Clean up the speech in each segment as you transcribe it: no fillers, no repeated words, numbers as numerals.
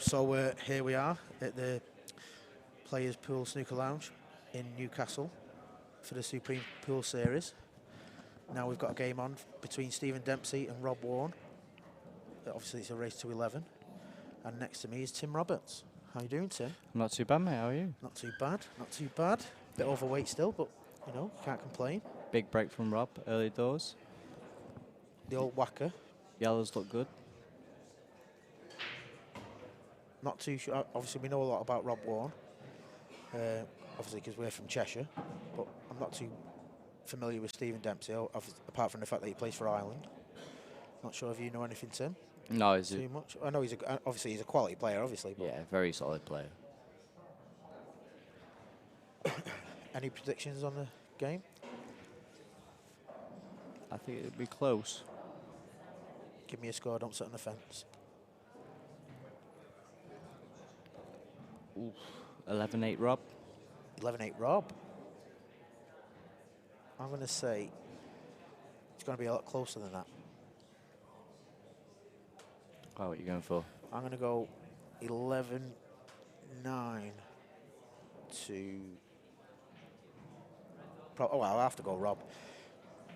So here we are at the Players Pool Snooker Lounge in Newcastle for the Supreme Pool Series. Now we've got a game on between Stephen Dempsey and Rob Wharne. Obviously it's a race to 11. And next to me is Tim Roberts. How you doing, Tim? I'm not too bad, mate. How are you? Not too bad, not too bad. Bit overweight still, but, you know, can't complain. Big break from Rob, early doors. The old whacker. Yellows look good. Not too sure. Obviously, we know a lot about Rob Wharne. Obviously, because we're from Cheshire. But I'm not too familiar with Stephen Dempsey, apart from the fact that he plays for Ireland. Not sure if you know anything, Tim. No, is Too it? much. I know obviously he's a quality player, obviously. But Yeah, very solid player. any predictions on the game? I think it'd be close. Give me a score. Don't sit on the fence. Oof. 11-8 Rob. 11-8 Rob. I'm going to say it's going to be a lot closer than that. Oh, what are you going for? I'm going to go 11-9 to... well, I'll have to go Rob.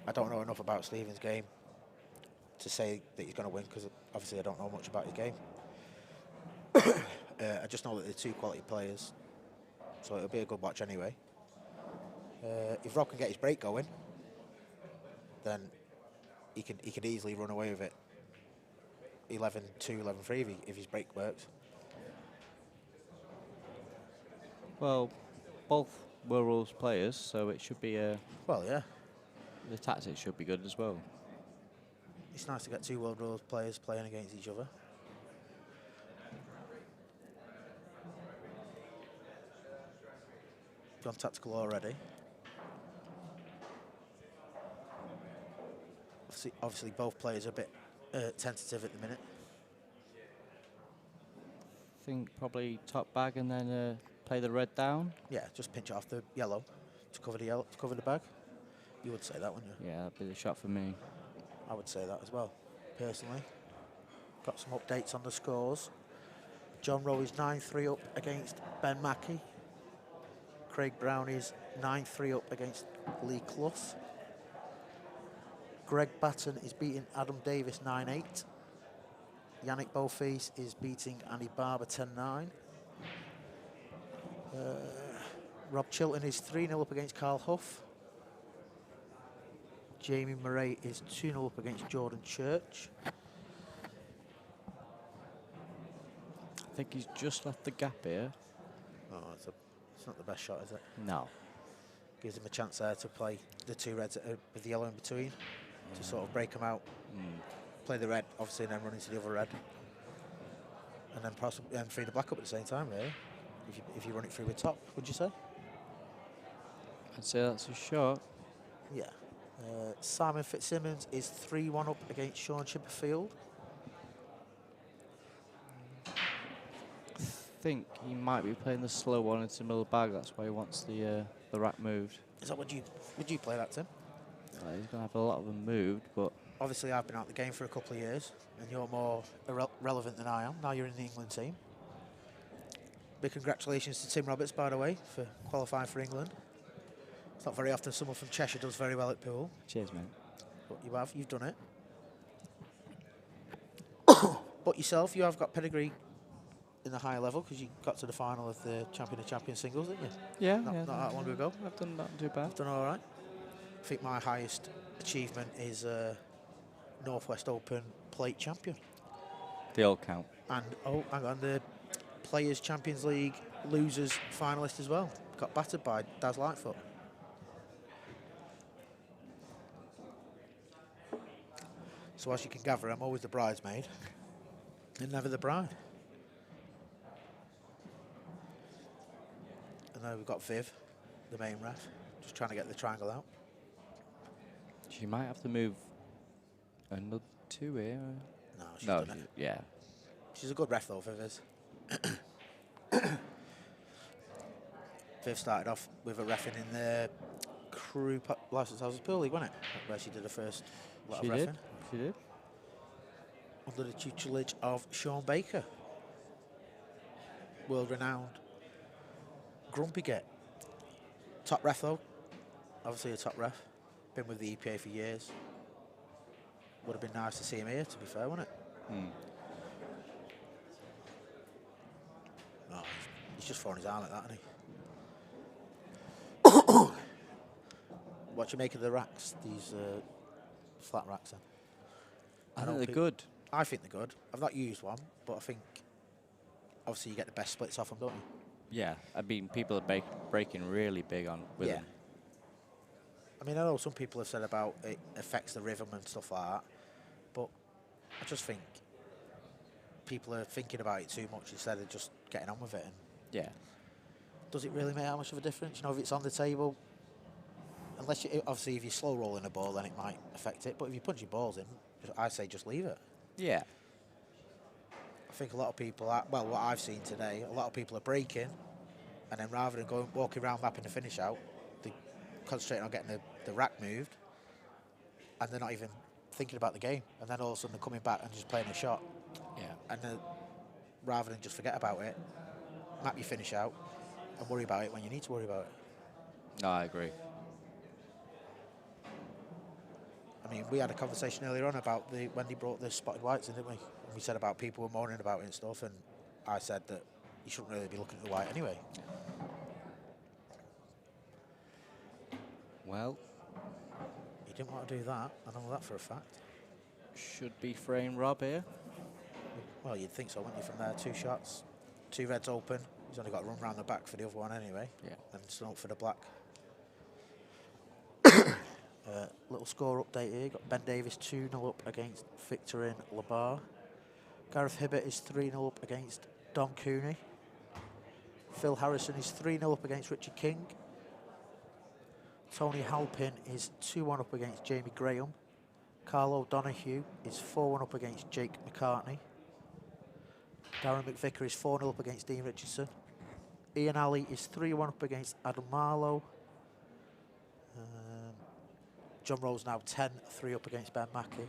I don't know enough about Stephen's game to say that he's going to win, because obviously I don't know much about his game. I just know that they're two quality players, so it'll be a good watch anyway. If Rob can get his break going, then he could easily run away with it. 11-2, 11-3 if his break works. Well, both World Rules players, so it should be Well, yeah. the tactics should be good as well. It's nice to get two World Rules players playing against each other. Gone tactical already. Obviously both players are a bit tentative at the minute. I think probably top bag and then play the red down. Yeah, just pinch off the yellow to cover the bag. You would say that, wouldn't you? Yeah, that'd be the shot for me. I would say that as well, personally. Got some updates on the scores. John Rowe is 9-3 up against Ben Mackey. Craig Brown is 9-3 up against Lee Clough. Greg Batten is beating Adam Davis 9-8. Yannick Beaufils is beating Andy Barber 10-9. Rob Chilton is 3-0 up against Carl Huff. Jamie Murray is 2-0 up against Jordan Church. I think he's just left the gap here. Oh, it's not the best shot, is it? No. Gives him a chance there to play the two reds with the yellow in between to sort of break them out. Play the red, obviously, and then run into the other red. And then possibly free the black up at the same time, really. If you run it through with top, would you say? I'd say that's a shot. Yeah. Simon Fitzsimmons is 3-1 up against Sean Chipperfield. I think he might be playing the slow one into the middle of the bag. That's why he wants the rack moved. Is that would you play that, Tim? He's going to have a lot of them moved, but... Obviously, I've been out the game for a couple of years, and you're more relevant than I am. Now you're in the England team. Big congratulations to Tim Roberts, by the way, for qualifying for England. It's not very often someone from Cheshire does very well at pool. Cheers, mate. But you've done it. But yourself, you have got pedigree in the higher level, because you got to the final of the Champion of Champions singles, didn't you? Yeah, Not that long ago. I've done not too bad. I've done all right. I think my highest achievement is Northwest Open plate champion. They all count. And, oh, hang on, the Players Champions League losers finalist as well. Got battered by Daz Lightfoot. So as you can gather, I'm always the bridesmaid and never the bride. And now we've got Viv, the main ref, just trying to get the triangle out. She might have to move another two here. No, she's done it. Yeah. She's a good ref though, Viv is. Viv started off with a reffing in the Crew Licensed Houses Pool League, wasn't it? Where she did her first lot of reffing. She did. Under the tutelage of Sean Baker. world-renowned. Grumpy Git. Top ref, though. Obviously a top ref. Been with the EPA for years. Would have been nice to see him here, to be fair, wouldn't it? No, he's just throwing his arm like that, isn't he? What do you make of the racks, these flat racks then? I think they're good. I think they're good. I've not used one, but I think obviously you get the best splits off them, don't you? Yeah, I mean, people are breaking really big on with them. I mean, I know some people have said about it affects the rhythm and stuff like that, but I just think people are thinking about it too much instead of just getting on with it. And Yeah. does it really make that much of a difference? You know, if it's on the table, unless you, obviously if you're slow rolling a ball, then it might affect it. But if you punch your balls in, I say just leave it. Yeah. I think a lot of people, well, what I've seen today, a lot of people are breaking, and then rather than going walking around mapping the finish out, they concentrating on getting the rack moved, and they're not even thinking about the game. And then all of a sudden they're coming back and just playing a shot. Yeah. And then rather than just forget about it, map your finish out, and worry about it when you need to worry about it. No, I agree. I mean, we had a conversation earlier on about when they brought the spotted whites in, didn't we? And we said about people were moaning about it and stuff, and I said that you shouldn't really be looking at the white anyway. Well, You didn't want to do that, I know that for a fact. should be frame Rob here. Well, you'd think so, wouldn't you, from there? 2 shots, 2 reds open. He's only got to run round the back for the other one anyway. Yeah. And still up for the black. Little score update here. Got Ben Davis 2-0 up against Victorin Labar. Gareth Hibbert is 3-0 up against Don Cooney. Phil Harrison is 3-0 up against Richard King. Tony Halpin is 2-1 up against Jamie Graham. Carl O'Donoghue is 4-1 up against Jake McCartney. Darren McVicker is 4-0 up against Dean Richardson. Ian Alley is 3-1 up against Adam Marlowe. John Rose now 10-3 up against Ben Mackey.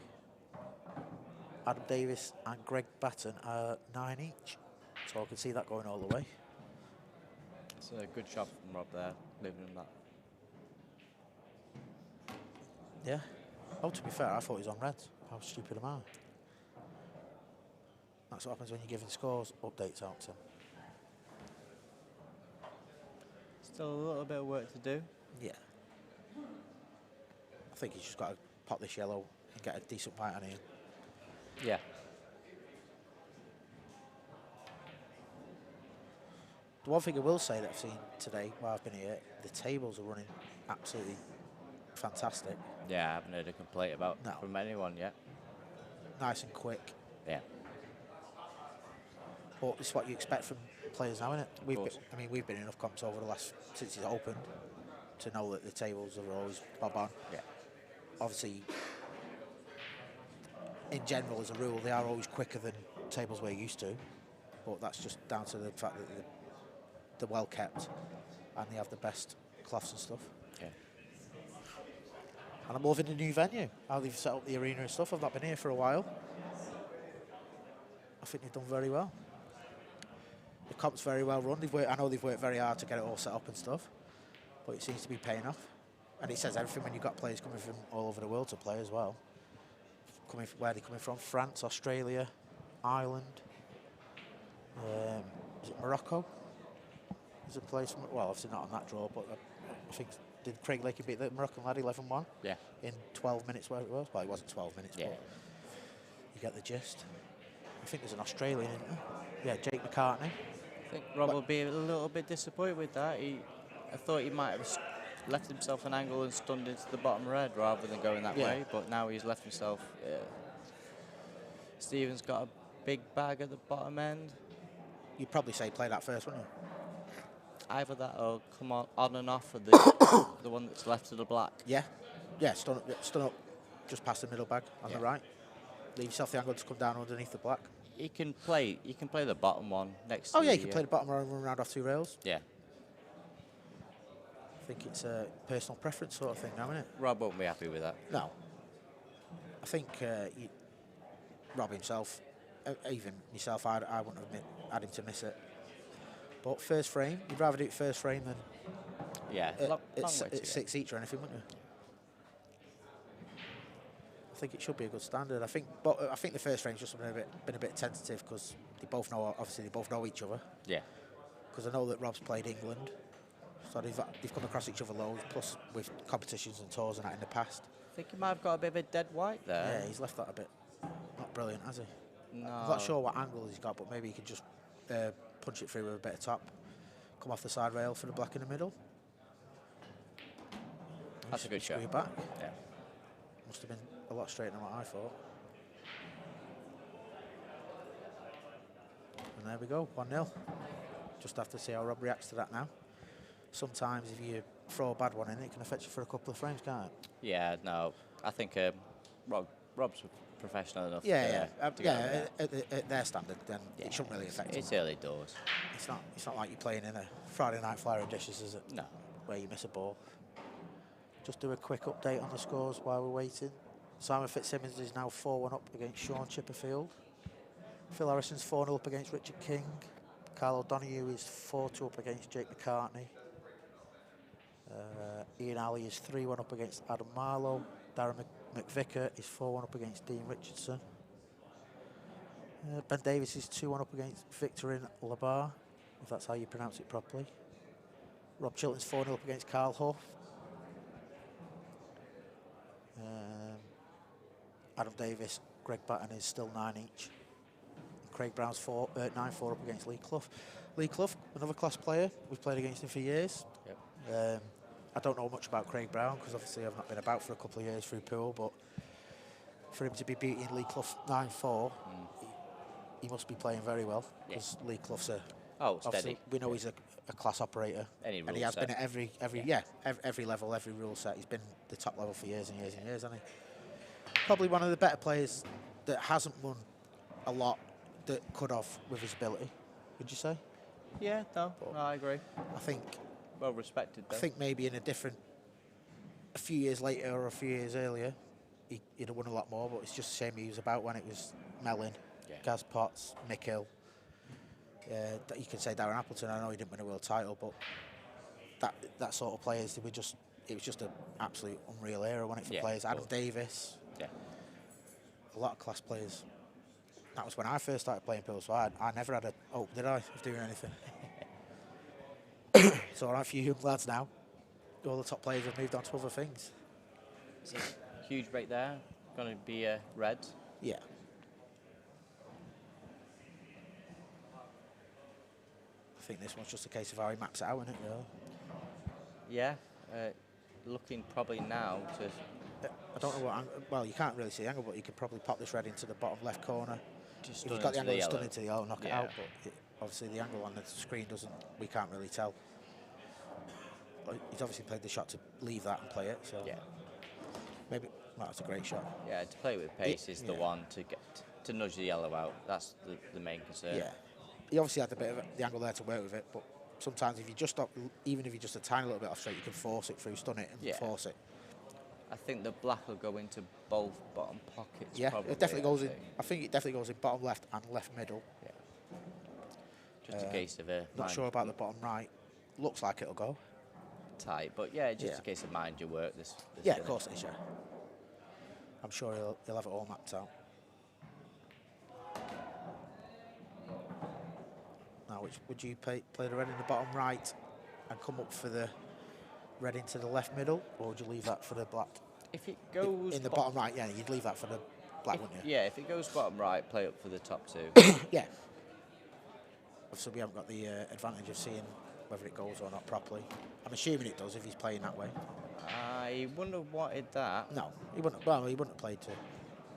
Adam Davis and Greg Batten are 9 each. So I can see that going all the way. It's a good shot from Rob there, leaving him that. Yeah. Oh, to be fair, I thought he was on reds. How stupid am I? That's what happens when you're giving scores updates out to him. Still a little bit of work to do. Yeah. I think he's just got to pop this yellow and get a decent white on him. Yeah. The one thing I will say that I've seen today while I've been here, the tables are running absolutely fantastic. Yeah, I haven't heard a complaint about No. from anyone yet. Nice and quick. Yeah. But it's what you expect from players now, isn't it? course. We've been in enough comps over the last, since it's opened, to know that the tables are always bob on. Yeah. Obviously, in general, as a rule, they are always quicker than tables we're used to. But that's just down to the fact that they're well kept and they have the best cloths and stuff. Yeah. And I'm loving the new venue, how they've set up the arena and stuff. I've not been here for a while. I think they've done very well. The comp's very well run. I know they've worked very hard to get it all set up and stuff, but it seems to be paying off. And it says everything when you've got players coming from all over the world to play as well. Where they're coming from: France, Australia, Ireland. Is it Morocco? There's a place, well, obviously not on that draw, but I think did Craig Lakey beat the Moroccan lad 11-1? Yeah. In 12 minutes, where it was. Well, it wasn't 12 minutes, Yeah. but you get the gist. I think there's an Australian, isn't there? Yeah, Jake McCartney. I think Rob will be a little bit disappointed with that. I thought he might have left himself an angle and stunned into the bottom red rather than going that way, but now he's left himself. Stephen's got a big bag at the bottom end. You'd probably say play that first, wouldn't you? Either that or come on and off of the the one that's left to the black. Yeah, stun up, just past the middle bag on the right. Leave yourself the angle to come down underneath the black. You can play the bottom one next. Oh to yeah, you can play the bottom one and run around off 2 rails. Yeah. I think it's a personal preference sort of thing now, isn't it? Rob won't be happy with that. No. I think Rob himself, even myself, I wouldn't have had him to miss it. But first frame, you'd rather do it first frame than Yeah, long way to at go. 6 each or anything, wouldn't you? I think it should be a good standard. I think the first frame's just been a bit tentative because they both know each other. Yeah. Because I know that Rob's played England, so they've come across each other loads. Plus with competitions and tours and that in the past. I think he might have got a bit of a dead white there. Yeah, he's left that a bit not brilliant, has he? No. I'm not sure what angle he's got, but maybe he can just punch it through with a bit of top, come off the side rail for the black in the middle. That's a good shot. Back. Yeah. Must have been a lot straighter than what I thought. And there we go, 1-0. Just have to see how Rob reacts to that now. Sometimes if you throw a bad one in, it can affect you for a couple of frames, can't it? Yeah, no. I think Rob's professional enough. Yeah. At their standard, then it shouldn't really affect them. It's early doors. It's not like you're playing in a Friday night flyer of dishes, is it? No. Where you miss a ball. Just do a quick update on the scores while we're waiting. Simon Fitzsimmons is now 4-1 up against Sean Chipperfield. Phil Harrison's 4-0 up against Richard King. Carl O'Donoghue is 4-2 up against Jake McCartney. Ian Alley is 3-1 up against Adam Marlowe. Darren McVicker is 4-1 up against Dean Richardson. Ben Davis is 2-1 up against Victorine Labar, if that's how you pronounce it properly. Rob Chilton's 4-0 up against Carl Huff. Adam Davis, Greg Batten is still 9 each. Craig Brown's 9-4 up against Lee Clough. Lee Clough, another class player. We've played against him for years. Yep. I don't know much about Craig Brown because obviously I've not been about for a couple of years through pool, but for him to be beating Lee Clough 9-4, he must be playing very well because Lee Clough's steady. We know he's a class operator, and he has been at every level, every rule set. He's been the top level for years and years and years, hasn't he? Probably one of the better players that hasn't won a lot that could have with his ability. Would you say? Yeah, no, I agree. I think well respected, though. I think maybe in a few years later or a few years earlier, he'd have won a lot more. But it's just a shame he was about when it was Mellon, Gaz Potts, Mick Hill. You can say Darren Appleton. I know he didn't win a world title, but that sort of players, it was just an absolute unreal era, wasn't it, for players? Adam Davis. Yeah. A lot of class players. That was when I first started playing pool, so I never had a hope, did I, of doing anything? So a few young lads now, all the top players have moved on to other things. So, huge break there. Going to be red. Yeah. I think this one's just a case of how he maps it out, isn't it, really? Yeah. Looking probably now to... I don't know what angle. Well, you can't really see the angle, but you could probably pop this red into the bottom left corner. Just if you've got the angle, stun into the yellow, knock it Yeah. out. But obviously, the angle on the screen doesn't. We can't really tell. But he's obviously played the shot to leave that and play it. So Yeah. maybe that's a great shot. Yeah, to play with pace is the one to nudge the yellow out. That's the main concern. Yeah. He obviously had a bit of the angle there to work with it, but sometimes if you just stop, even if you're just a tiny little bit off straight, you can force it through, stun it, and force it. I think the black will go into both bottom pockets. Yeah, probably, it definitely goes in. I think it definitely goes in bottom left and left middle. Yeah. Just a case of not sure about the bottom right. Looks like it'll go tight, but yeah, just a case of mind your work. This yeah, of course it is. Yeah, I'm sure he'll have it all mapped out. Now, which would you play the red in the bottom right and come up for the red into the left middle, or would you leave that for the black? If it goes in the bottom right, yeah, you'd leave that for the black, wouldn't you? Yeah, if it goes bottom right, play up for the top two. Yeah. So we haven't got the advantage of seeing whether it goes or not properly. I'm assuming it does if he's playing that way. I wouldn't have wanted that. No, he wouldn't. Well, he wouldn't have played to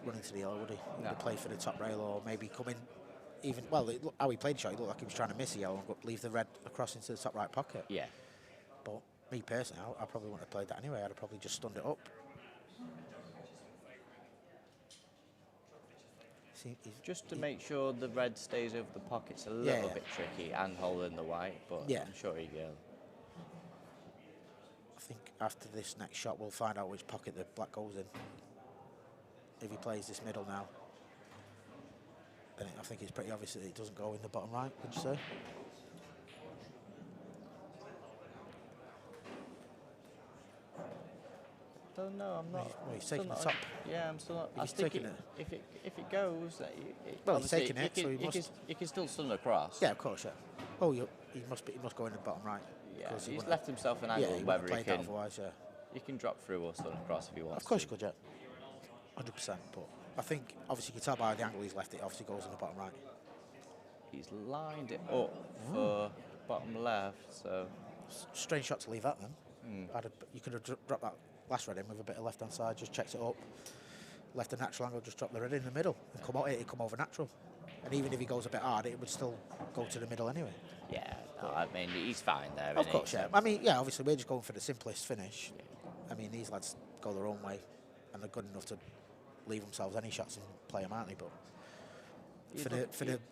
run into the yellow, would he? He would No. have played for the top rail, or maybe come in. Even how he played the shot, he looked like he was trying to miss the yellow and leave the red across into the top right pocket. Yeah. But me personally, I probably wouldn't have played that anyway. I'd have probably just stunned it up. See, Just to make sure the red stays over the pocket's a little bit tricky and holding the white, but I'm sure he will. I think after this next shot, we'll find out which pocket the black goes in. If he plays this middle now, then I think it's pretty obvious that it doesn't go in the bottom right, would you say? don't know. I'm not. Well, he's still taking the not- top. Yeah, I'm still not. If I he's think taking it. If it goes, Well, he's obviously taking it, so he must. you can still stun across. Yeah, of course, yeah. Oh, he must go in the bottom right. Yeah, because he he's wouldn't left himself an have- angle Yeah, he wouldn't whether have he played that can. otherwise, yeah. You can drop through or stun across if you want. Of course you could, yeah. 100%. But I think obviously you can tell by the angle he's left it. Obviously goes in the bottom right. He's lined it up for bottom left, so Strange shot to leave that then. You could have dropped that last red in with a bit of left hand side. Just checked it up. Left a natural angle. Just drop the red in the middle and come out. It'd come over natural. And even if he goes a bit hard, it would still go to the middle anyway. yeah. No, I mean, he's fine there. Of course, yeah. I mean, yeah, obviously we're just going for the simplest finish. I mean, these lads go their own way and they're good enough to leave themselves any shots and play them, aren't they? But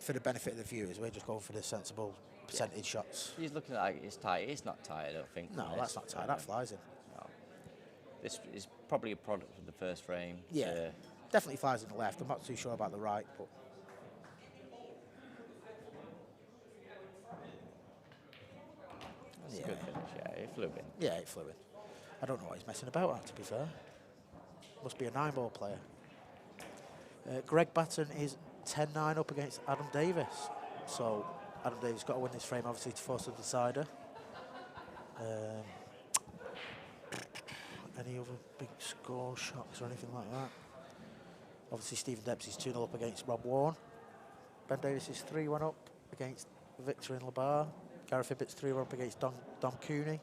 for the benefit of the viewers, we're just going for the sensible percentage shots. He's looking like it's tight. It's not tight, I don't think. No, that's not tight. That flies in. No. This is probably a product of the first frame. Yeah, definitely flies in the left. I'm not too sure about the right, but It's a good finish, yeah. It flew in. yeah, it flew in. I don't know what he's messing about at, to be fair. Must be a 9-ball player. Greg Batten is 10-9 up against Adam Davis. So Adam Davis got to win this frame, obviously, to force the decider. Any other big score shocks or anything like that? Obviously, Stephen Dempsey's 2-0 up against Rob Wharne. Ben Davis is 3-1 up against Victor in Labar. Gareth Ibbott's 3-1 up against Dom Cooney.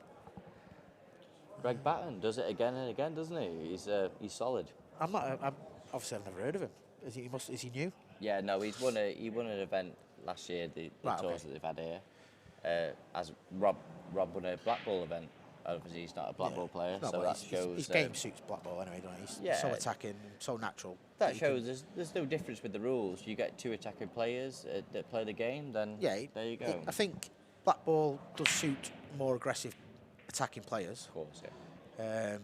Greg Batten does it again and again, doesn't he? He's solid. Obviously, I've never heard of him. Is he new? Yeah, no, he won an event last year, the Right, tours okay. that they've had here. As Rob won a black ball event. Obviously, he's not a black ball player, No, so but that his shows. game suits black ball anyway, don't he? He's Yeah. so attacking, so natural. That you can- shows there's no difference with the rules. You get 2 attacking players that play the game, then Yeah, there you go. I think black ball does suit more aggressive attacking players. Of course, yeah.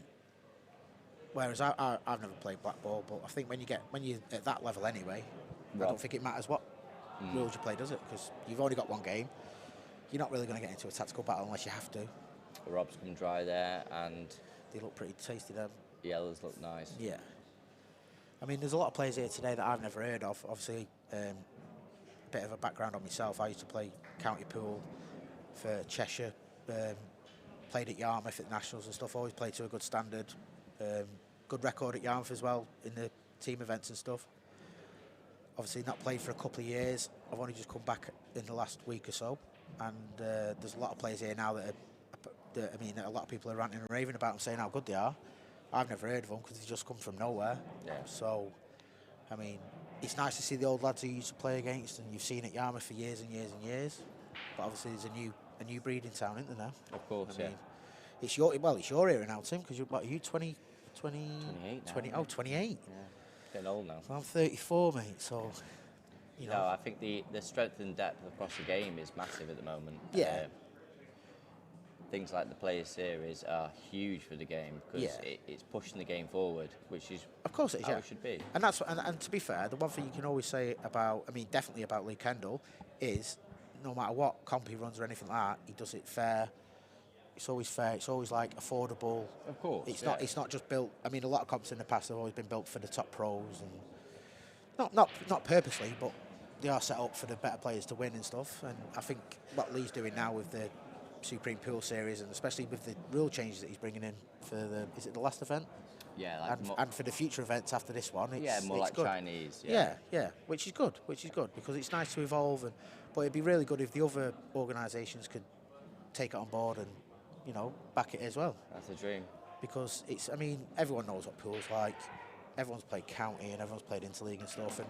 Whereas I've never played black ball, but I think when you're at that level anyway, I don't think it matters what rules you play, does it? Because you've only got one game. You're not really going to get into a tactical battle unless you have to. Rob's come dry there, and They look pretty tasty, them. yellows look nice. Yeah. I mean, there's a lot of players here today that I've never heard of. Obviously, a bit of a background on myself. I used to play county pool for Cheshire. Played at Yarmouth at Nationals and stuff. Always played to a good standard. Good record at Yarmouth as well in the team events and stuff. Obviously, not played for a couple of years. I've only just come back in the last week or so. And there's a lot of players here now that a lot of people are ranting and raving about them, saying how good they are. I've never heard of them because they just come from nowhere. Yeah. So, I mean, it's nice to see the old lads who you used to play against and you've seen at Yarmouth for years and years and years. But obviously, there's a new breed in town, isn't there now? Of course, I yeah. mean, it's your era now, Tim, because what are you, 20, 28 now, 20, yeah. oh, 28. Yeah. Getting old now. Well, I'm 34, mate, so, you know. No, I think the strength and depth across the game is massive at the moment. Yeah. Things like the Players Series are huge for the game because Yeah. it's pushing the game forward, which is Of course it is, how yeah. it should be. And and to be fair, the one thing you can always say about, I mean, definitely about Lee Kendall is no matter what comp he runs or anything like that, he does it fair. It's always fair. It's always like affordable. Of course, It's yeah. not. It's not just built. I mean, a lot of comps in the past have always been built for the top pros, and not purposely, but they are set up for the better players to win and stuff. And I think what Lee's doing now with the Supreme Pool Series, and especially with the rule changes that he's bringing in for the last event, Yeah, like and for the future events after this one, it's, more it's like good. Chinese. Yeah, which is good because it's nice to evolve, but it'd be really good if the other organisations could take it on board and, you know, back it as well. That's a dream. Because it's, I mean, everyone knows what pool's like. Everyone's played county and everyone's played interleague and stuff, and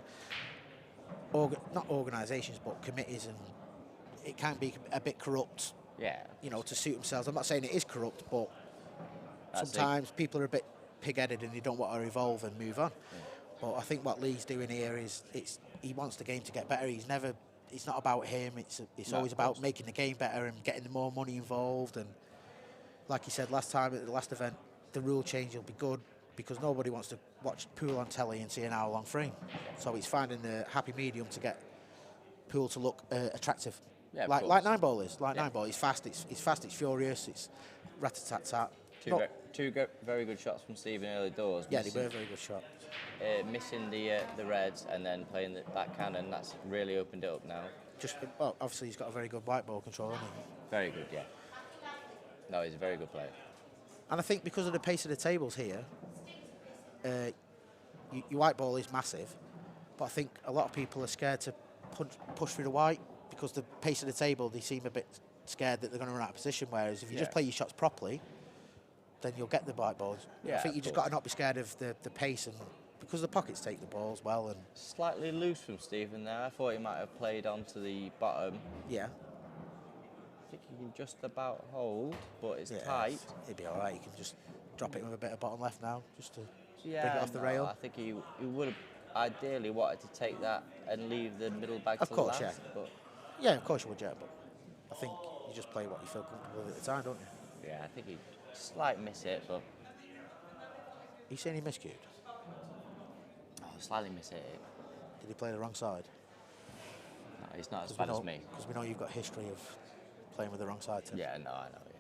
not organisations but committees, and it can be a bit corrupt. Yeah. You know, to suit themselves. I'm not saying it is corrupt, but That's sometimes people are a bit pig-headed and they don't want to evolve and move on. But I think what Lee's doing here is he wants the game to get better. It's not about him. It's No, always of about course. making the game better and getting more money involved. And like he said last time at the last event, the rule change will be good because nobody wants to watch pool on telly and see an hour-long frame. So he's finding the happy medium to get pool to look attractive. Yeah, of like course. 9-ball is. Yeah. 9-ball. It's fast. It's fast. It's furious. It's rat-a-tat-tat. Very good shots from Stephen early doors. Yeah, they were very good shots. Missing the reds and then playing the backhand, and that's really opened it up now. Well, obviously he's got a very good white ball control, hasn't he? Very good, yeah. No, he's a very good player. And I think because of the pace of the tables here, your white ball is massive, but I think a lot of people are scared to push through the white because the pace of the table, they seem a bit scared that they're going to run out of position, whereas if you just play your shots properly, then you'll get the white balls. Yeah, I think you just got to not be scared of the pace, and because the pockets take the balls well. And slightly loose from Stephen there. I thought he might have played onto the bottom. Yeah. I think he can just about hold, but it's Yeah, tight. He'd be all right. You can just drop it with a bit of bottom left now, just to bring Yeah, it off the rail. I think he would have ideally wanted to take that and leave the middle bag Of to course, last. yeah. But Yeah, of course you would, yeah, but I think you just play what you feel comfortable with at the time, don't you? yeah, I think he slight miss it, but You saying he miscued? slightly miss it. Did he play the wrong side? No, he's not as bad as me. Because we know you've got a history of playing with the wrong side, Tim. Yeah, no, I know. Yeah.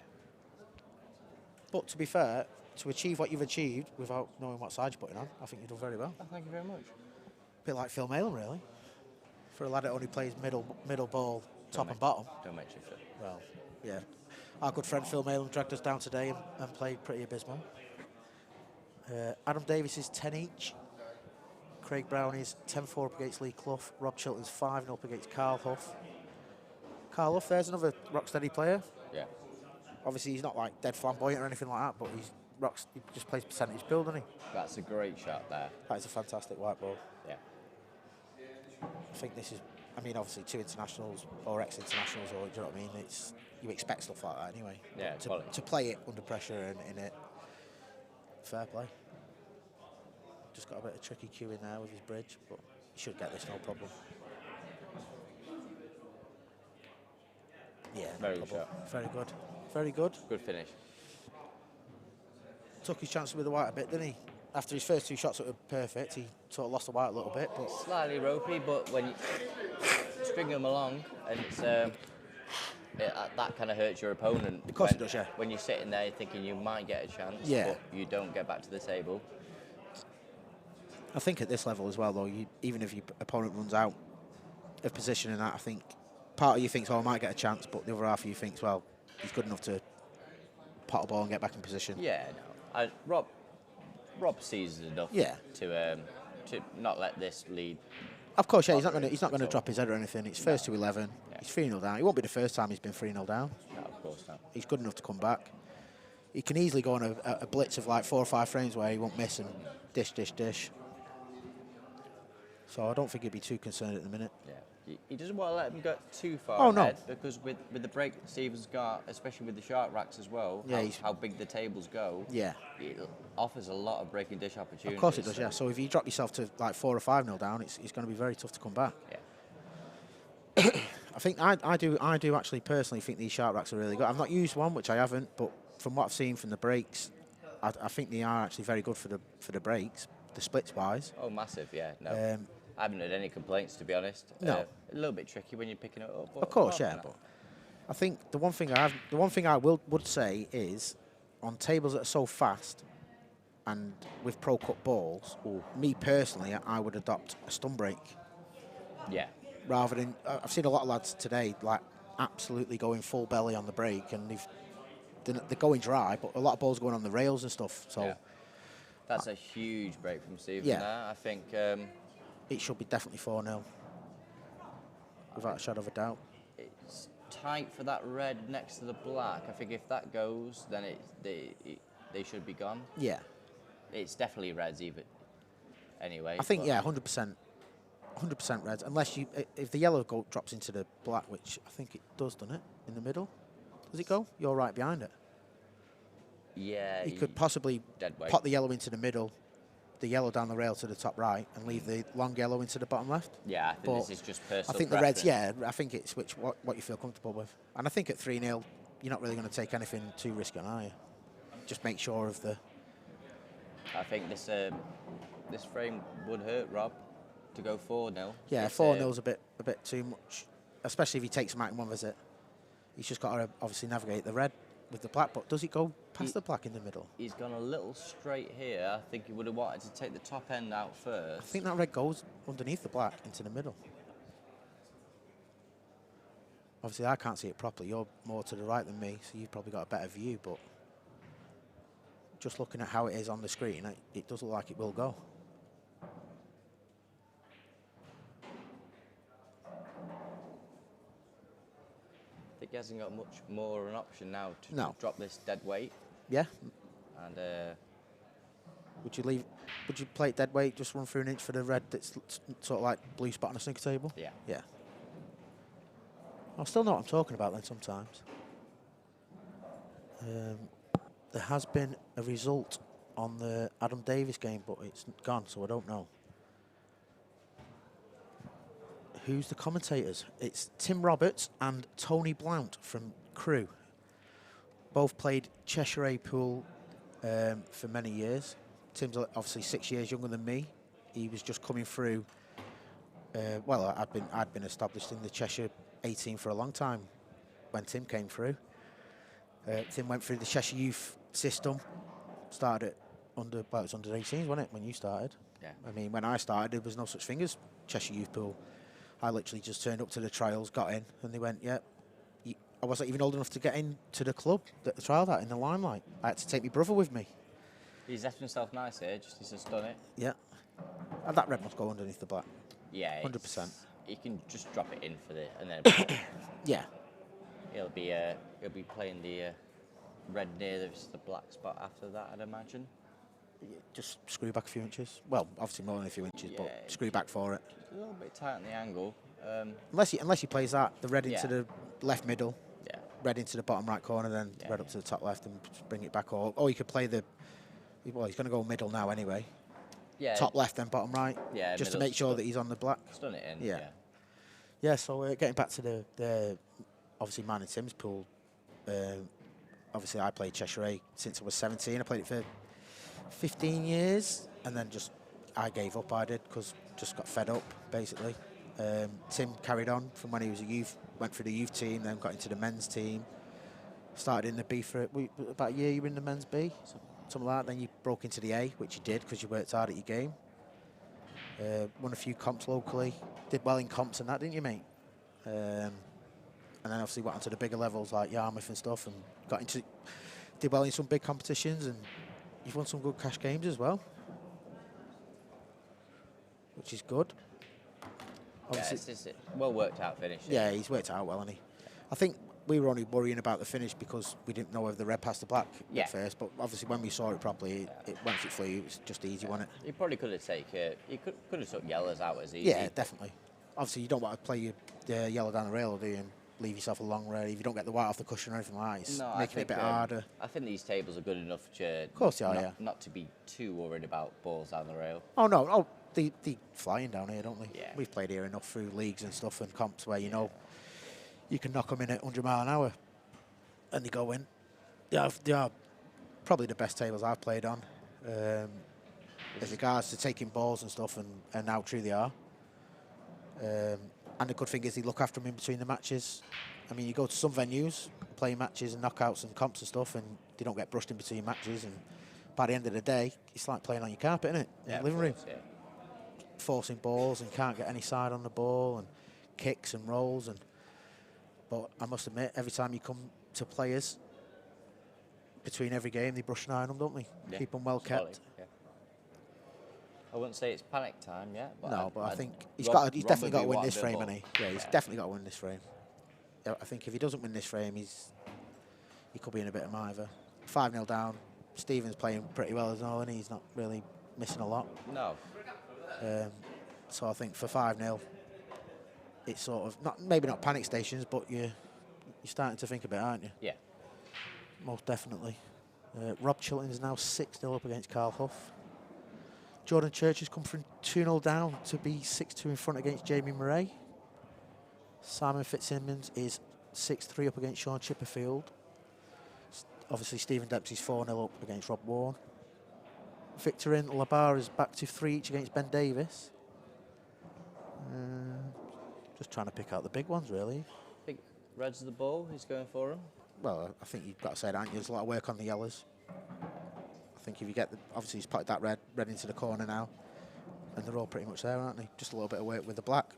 But to be fair, to achieve what you've achieved without knowing what side you're putting on, I think you've done very well. Oh, thank you very much. A bit like Phil Malin, really. For a lad that only plays middle ball, top and bottom. Don't mention Phil. Well, yeah. Our good friend Phil Malin dragged us down today and played pretty abysmal. Adam Davis is 10 each. Craig Brown is 10-4 up against Lee Clough. Rob Chilton's 5-0 up against Carl Huff. Carl Huff, there's another rock-steady player. Yeah. Obviously, he's not like dead flamboyant or anything like that, but he just plays percentage build, doesn't he? That's a great shot there. That is a fantastic white ball. Yeah. I think this is, I mean, obviously 2 internationals or ex-internationals, or do you know what I mean? You expect stuff like that anyway. Yeah, to play it under pressure and in it, fair play. Just got a bit of tricky cue in there with his bridge, but he should get this no problem. Yeah, Very good shot. Very good. Very good. Good finish. Took his chances with the white a bit, didn't he? After his first 2 shots that were perfect, he sort of lost the white a little bit. But Slightly ropey, but when you string them along, and it's, that kind of hurts your opponent. Of course it does, yeah. When you're sitting there thinking you might get a chance, Yeah. but you don't get back to the table. I think at this level as well, though, even if your opponent runs out of position and that, I think part of you thinks, oh, I might get a chance, but the other half of you thinks, well, he's good enough to pot a ball and get back in position. Yeah, no. Rob sees it enough to not let this lead. Of course, yeah, he's not going to drop his head or anything. It's first to 11. Yeah. He's 3-0 down. It won't be the first time he's been 3-0 down. No, of course not. He's good enough to come back. He can easily go on a blitz of like 4 or 5 frames where he won't miss and dish. So I don't think he'd be too concerned at the minute. Yeah, he doesn't want to let him go too far No. ahead, because with the break that Stephen's got, especially with the shark racks as well, how big the tables go, yeah, it offers a lot of breaking dish opportunities. Of course it does, yeah. So if you drop yourself to like 4 or 5-0 down, it's going to be very tough to come back. Yeah. I think I do actually personally think these shark racks are really good. I've not used one, which I haven't, but from what I've seen from the breaks, I think they are actually very good for the breaks, the splits wise. Oh, massive, yeah. No. I haven't had any complaints, to be honest. No. A little bit tricky when you're picking it up. But of course, yeah. But I think the one thing I would say is on tables that are so fast and with pro cut balls, me personally, I would adopt a stun break. Yeah. Rather than, I've seen a lot of lads today like absolutely going full belly on the break, and they're going dry, but a lot of balls going on the rails and stuff. So yeah. That's a huge break from Stephen there. I think it should be definitely 4-0. Without a shadow of a doubt. It's tight for that red next to the black. I think if that goes, then they should be gone. Yeah. It's definitely reds even. Anyway. I think 100% reds. Unless if the yellow drops into the black, which I think it does, doesn't it? In the middle, does it go? You're right behind it. Yeah. You could possibly pot the yellow into the middle, the yellow down the rail to the top right, and leave the long yellow into the bottom left. Yeah, I think this is just personal I think preference. the reds, I think it's what you feel comfortable with. And I think at 3-0, you're not really going to take anything too risky on, are you? Just make sure of the... I think this frame would hurt Rob to go 4-0. Yeah, 4-0's a bit too much, especially if he takes him out in one visit. He's just got to obviously navigate the red with the black, but does it go past the black in the middle? He's gone a little straight here. I think he would have wanted to take the top end out first. I think that red goes underneath the black into the middle. Obviously, I can't see it properly. You're more to the right than me, so you've probably got a better view, but just looking at how it is on the screen, it does look like it will go. I think he hasn't got much more of an option now to No. drop this dead weight. Yeah. And Would you play it dead weight, just run through an inch for the red that's sort of like blue spot on a snooker table? yeah. Yeah. I still know what I'm talking about then sometimes. There has been a result on the Adam Davis game, but it's gone, so I don't know. Who's the commentators? It's Tim Roberts and Tony Blount from Crewe. Both played Cheshire A pool for many years. Tim's obviously 6 years younger than me. He was just coming through. Well, I'd been established in the Cheshire A team for a long time when Tim came through. Tim went through the Cheshire youth system. Started it it was under 18s, wasn't it, when you started? Yeah. I mean, when I started, there was no such thing as Cheshire youth pool. I literally just turned up to the trials, got in, and they went, yeah. I wasn't even old enough to get into the club, the trial that in the limelight. I had to take my brother with me. He's left himself nice here, just he's just done it. Yeah. And that red must go underneath the black. Yeah. 100%. He can just drop it in for and then Yeah. he'll be playing the red near the black spot after that, I'd imagine. Just screw back a few inches. Well, obviously more than a few inches, but screw back for it. Just a little bit tight on the angle. Unless he plays that, the red into the left middle, red into the bottom right corner, then red up to the top left and bring it back. Or he could play well, he's going to go middle now anyway. Yeah. Top left, then bottom right. Yeah. Just to make sure that he's on the black. Stun it in. Yeah. Yeah, so getting back to the obviously mine and Tim's pool, obviously I played Cheshire A since I was 17. I played it for 15 years, and then I gave up, I did, because just got fed up, basically. Tim carried on from when he was a youth, went through the youth team, then got into the men's team. Started in the B for about a year, you were in the men's B, something like that. Then you broke into the A, which you did because you worked hard at your game. Won a few comps locally, did well in comps and that, didn't you, mate? And then obviously went on to the bigger levels like Yarmouth and stuff, and did well in some big competitions, and you've won some good cash games as well, which is good. Obviously, yeah, it's a well worked out finish. Yeah, he's worked it out well, hasn't he? I think we were only worrying about the finish because we didn't know whether the red passed the black at first, but obviously when we saw it properly, once it flew, it was just easy, wasn't it? He probably could have could have took yellows out as easy. Yeah, definitely. Obviously, you don't want to play your yellow down the rail, do you, and leave yourself a long rail if you don't get the white off the cushion or anything like that. It's making it a bit harder. I think these tables are good enough to of course they are, not to be too worried about balls down the rail. Oh, no. Oh, they flying down here, don't they? Yeah. We've played here enough through leagues and stuff and comps where you know you can knock them in at 100 mile an hour and they go in. They are probably the best tables I've played on. As regards to taking balls and stuff, and how true they are. And the good thing is they look after them in between the matches. I mean, you go to some venues, playing matches and knockouts and comps and stuff, and they don't get brushed in between matches. And by the end of the day, it's like playing on your carpet, isn't it? In the living room. Yeah. Forcing balls and can't get any side on the ball, and kicks and rolls. But I must admit, every time you come to players, between every game, they brush an eye on them, don't they? Yeah. Keep them well kept. Yeah. I wouldn't say it's panic time yet. But no, I think he's definitely got to win this frame, hasn't he? Yeah, he's definitely got to win this frame. I think if he doesn't win this frame, he could be in a bit of mither. 5-0 down. Stephen's playing pretty well as well, and he's not really missing a lot. No. So I think for 5-0, it's sort of maybe not panic stations, but you're starting to think a bit, aren't you? Yeah. Most definitely. Rob Chilton is now 6-0 up against Carl Huff. Jordan Church has come from 2-0 down to be 6-2 in front against Jamie Murray. Simon Fitzsimmons is 6-3 up against Sean Chipperfield. Obviously, Stephen Dempsey's 4-0 up against Rob Wharne. Victorin Labar is back to 3 each against Ben Davis. Just trying to pick out the big ones, really. I think Red's the ball. He's going for him. Well, I think you've got to say that, haven't you? There's a lot of work on the yellows. I think if you get obviously he's put that red into the corner now, and they're all pretty much there, aren't they? Just a little bit of work with the black.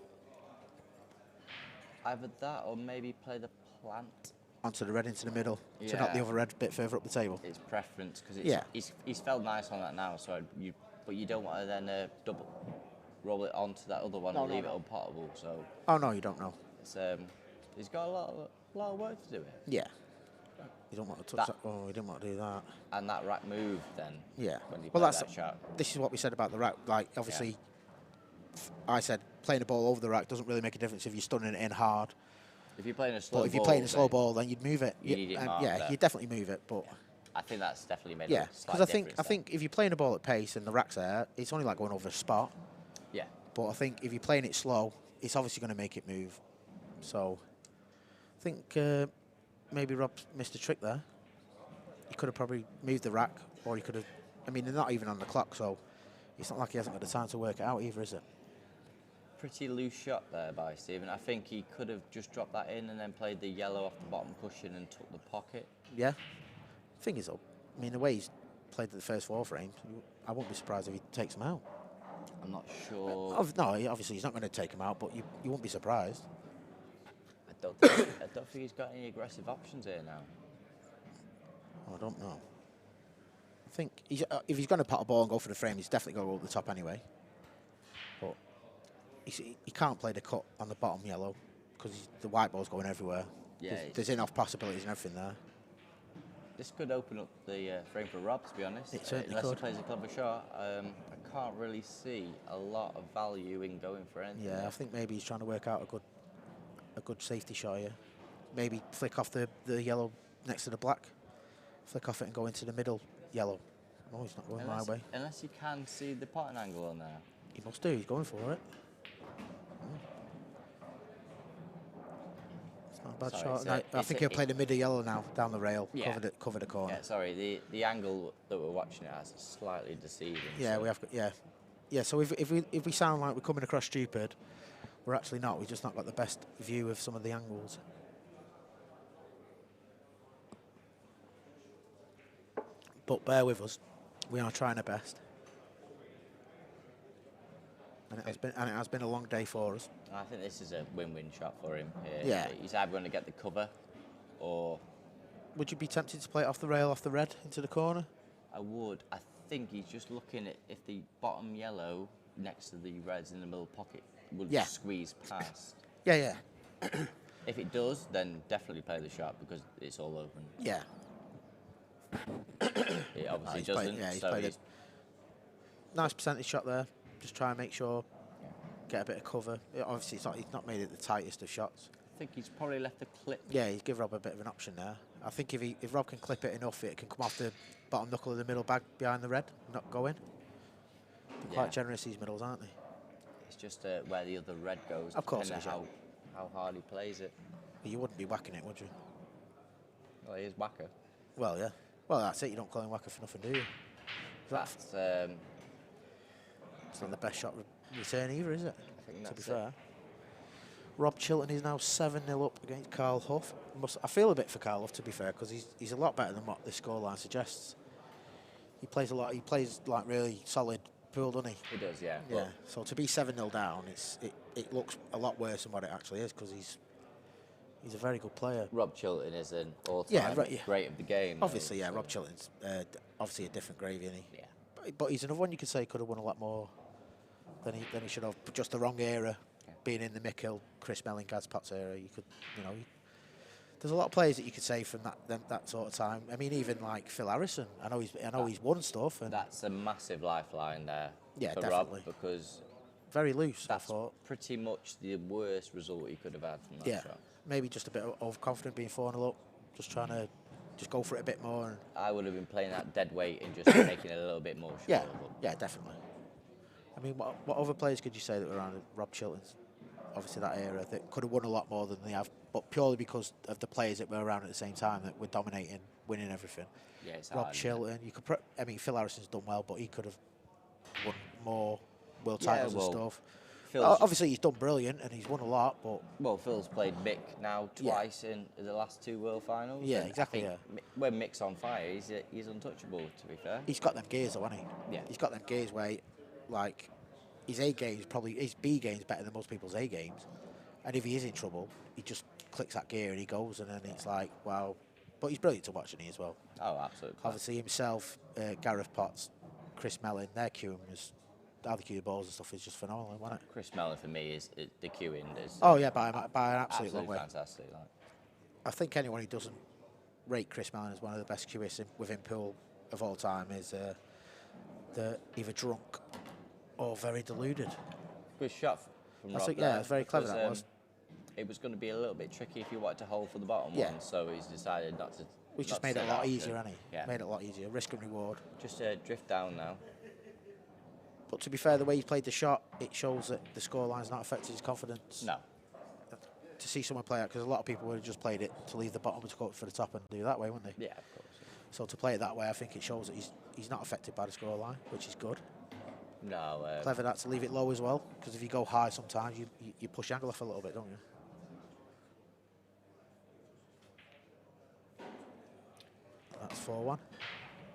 Either that or maybe play the plant Onto the red into the middle, yeah. to knock the other red a bit further up the table. It's preference because yeah. he's felt nice on that now. So but you don't want to then double roll it onto that other one and leave it unpottable. So. Oh no, you don't know. It's he's got a lot of work to do here. Yeah. You don't want to touch that. Oh, you didn't want to do that. And that rack move then. Yeah. When you well, play that shot. This is what we said about the rack. Like obviously, I said playing the ball over the rack doesn't really make a difference if you're stunning it in hard. If you're playing a slow ball, if you're playing a slow ball, then you'd move it. You need it yeah, you definitely move it. But I think that's definitely made yeah, a slight because I think if you're playing a ball at pace and the rack's there, it's only like going over a spot. Yeah. But I think if you're playing it slow, it's obviously going to make it move. So I think maybe Rob missed a trick there. He could have probably moved the rack, or he could have. I mean, they're not even on the clock, so it's not like he hasn't got the time to work it out either, is it? Pretty loose shot there by Stephen. I think he could have just dropped that in and then played the yellow off the bottom cushion and took the pocket. Yeah. Thing is, I mean, the way he's played the first 4 frames, I wouldn't be surprised if he takes them out. I'm not sure. No, obviously he's not going to take them out, but you won't be surprised. I don't think he's got any aggressive options here now. I don't know. I think if he's going to pot a ball and go for the frame, he's definitely going to go up the top anyway. But he can't play the cut on the bottom yellow because the white ball's going everywhere. Yeah, there's enough possibilities and everything there. This could open up the frame for Rob, to be honest. It certainly unless could. he plays a clever shot, I can't really see a lot of value in going for anything. Yeah, I think maybe he's trying to work out a good safety shot here. Maybe flick off the yellow next to the black. Flick off it and go into the middle yellow. No, he's not going my way. Unless you can see the potting angle on there. He must do. He's going for it. It's not a bad shot. No, I think he'll play the middle yellow now, down the rail, cover the corner. Yeah, sorry, the angle that we're watching it as is slightly deceiving. Yeah, so. we have. Yeah. So if we sound like we're coming across stupid, we're actually not. We've just not got the best view of some of the angles. But bear with us. We are trying our best. And it has been a long day for us. I think this is a win-win shot for him. Yeah. He's either going to get the cover or... Would you be tempted to play it off the rail, off the red, into the corner? I would. I think he's just looking at if the bottom yellow next to the reds in the middle pocket would squeeze past. Yeah. If it does, then definitely play the shot because it's all open. Yeah. It obviously doesn't. He's played a nice percentage shot there. Just try and make sure, get a bit of cover. Obviously, he's not made it the tightest of shots. I think he's probably left the clip. Yeah, he's give Rob a bit of an option there. I think if Rob can clip it enough, it can come off the bottom knuckle of the middle bag behind the red, not go in. They're quite generous, these middles, aren't they? It's just where the other red goes. Of course, depending on how hard he plays it. But you wouldn't be whacking it, would you? Well, he is whacker. Well, yeah. Well, that's it. You don't call him whacker for nothing, do you? That's. It's not the best shot return either, is it? I think that's to be fair. Rob Chilton is now 7-0 up against Carl Huff. I feel a bit for Carl Huff, to be fair, because he's a lot better than what this scoreline suggests. He plays a lot. He plays like really solid pool, doesn't he? He does, yeah. Yeah. So to be 7-0 down, it looks a lot worse than what it actually is, because he's a very good player. Rob Chilton is an all-time great of the game. Obviously, though, yeah. so. Rob Chilton's obviously a different gravy, isn't he? Yeah. But he's another one you could say could have won a lot more than he should have. But just the wrong era, being in the Mick Hill, Chris Melling, Gaz Potts era. You could, there's a lot of players that you could say from that sort of time. I mean, even like Phil Harrison. I know he's won stuff. And that's a massive lifeline there. Yeah, for definitely. Rob, because very loose. That's I thought pretty much the worst result he could have had from that shot. Maybe just a bit overconfident, being 4-0 up, just trying to go for it a bit more. And I would have been playing that dead weight and just making it a little bit more sure. Yeah, definitely. I mean, what other players could you say that were around Rob Chilton's? Obviously, that era that could have won a lot more than they have, but purely because of the players that were around at the same time that were dominating, winning everything. Yeah, it's Rob hard, Chilton. You could. Phil Harrison's done well, but he could have won more world titles and stuff. Obviously, he's done brilliant and he's won a lot, but... Well, Phil's played Mick now twice in the last 2 World Finals. Yeah, exactly, yeah. When Mick's on fire, he's untouchable, to be fair. He's got them gears, though, hasn't he? Yeah. He's got them gears where, like, his A game's probably... His B game's better than most people's A games. And if he is in trouble, he just clicks that gear and he goes, and then it's like, wow. But he's brilliant to watch, isn't he, as well? Oh, absolutely. Obviously, himself, Gareth Potts, Chris Mellon, their queuing was... How they cue the balls and stuff is just phenomenal, wasn't it? Chris Mellon, for me, is the queuing. Oh, yeah, by an absolute long way. Fantastic. Like. I think anyone who doesn't rate Chris Mellon as one of the best QS within pool of all time is either drunk or very deluded. Good shot from Rob. Yeah, it's very clever, that was. It was going to be a little bit tricky if you wanted to hold for the bottom one, so he's decided not to. Which just made it a lot easier, hasn't he? Yeah. Made it a lot easier. Risk and reward. Just drift down now. But to be fair, the way he played the shot, it shows that the scoreline's not affected his confidence. No. To see someone play it, because a lot of people would have just played it to leave the bottom to go up for the top and do that way, wouldn't they? Yeah, of course. Yeah. So to play it that way, I think it shows that he's not affected by the scoreline, which is good. No. Clever that to leave it low as well, because if you go high sometimes, you push the angle off a little bit, don't you? That's 4-1.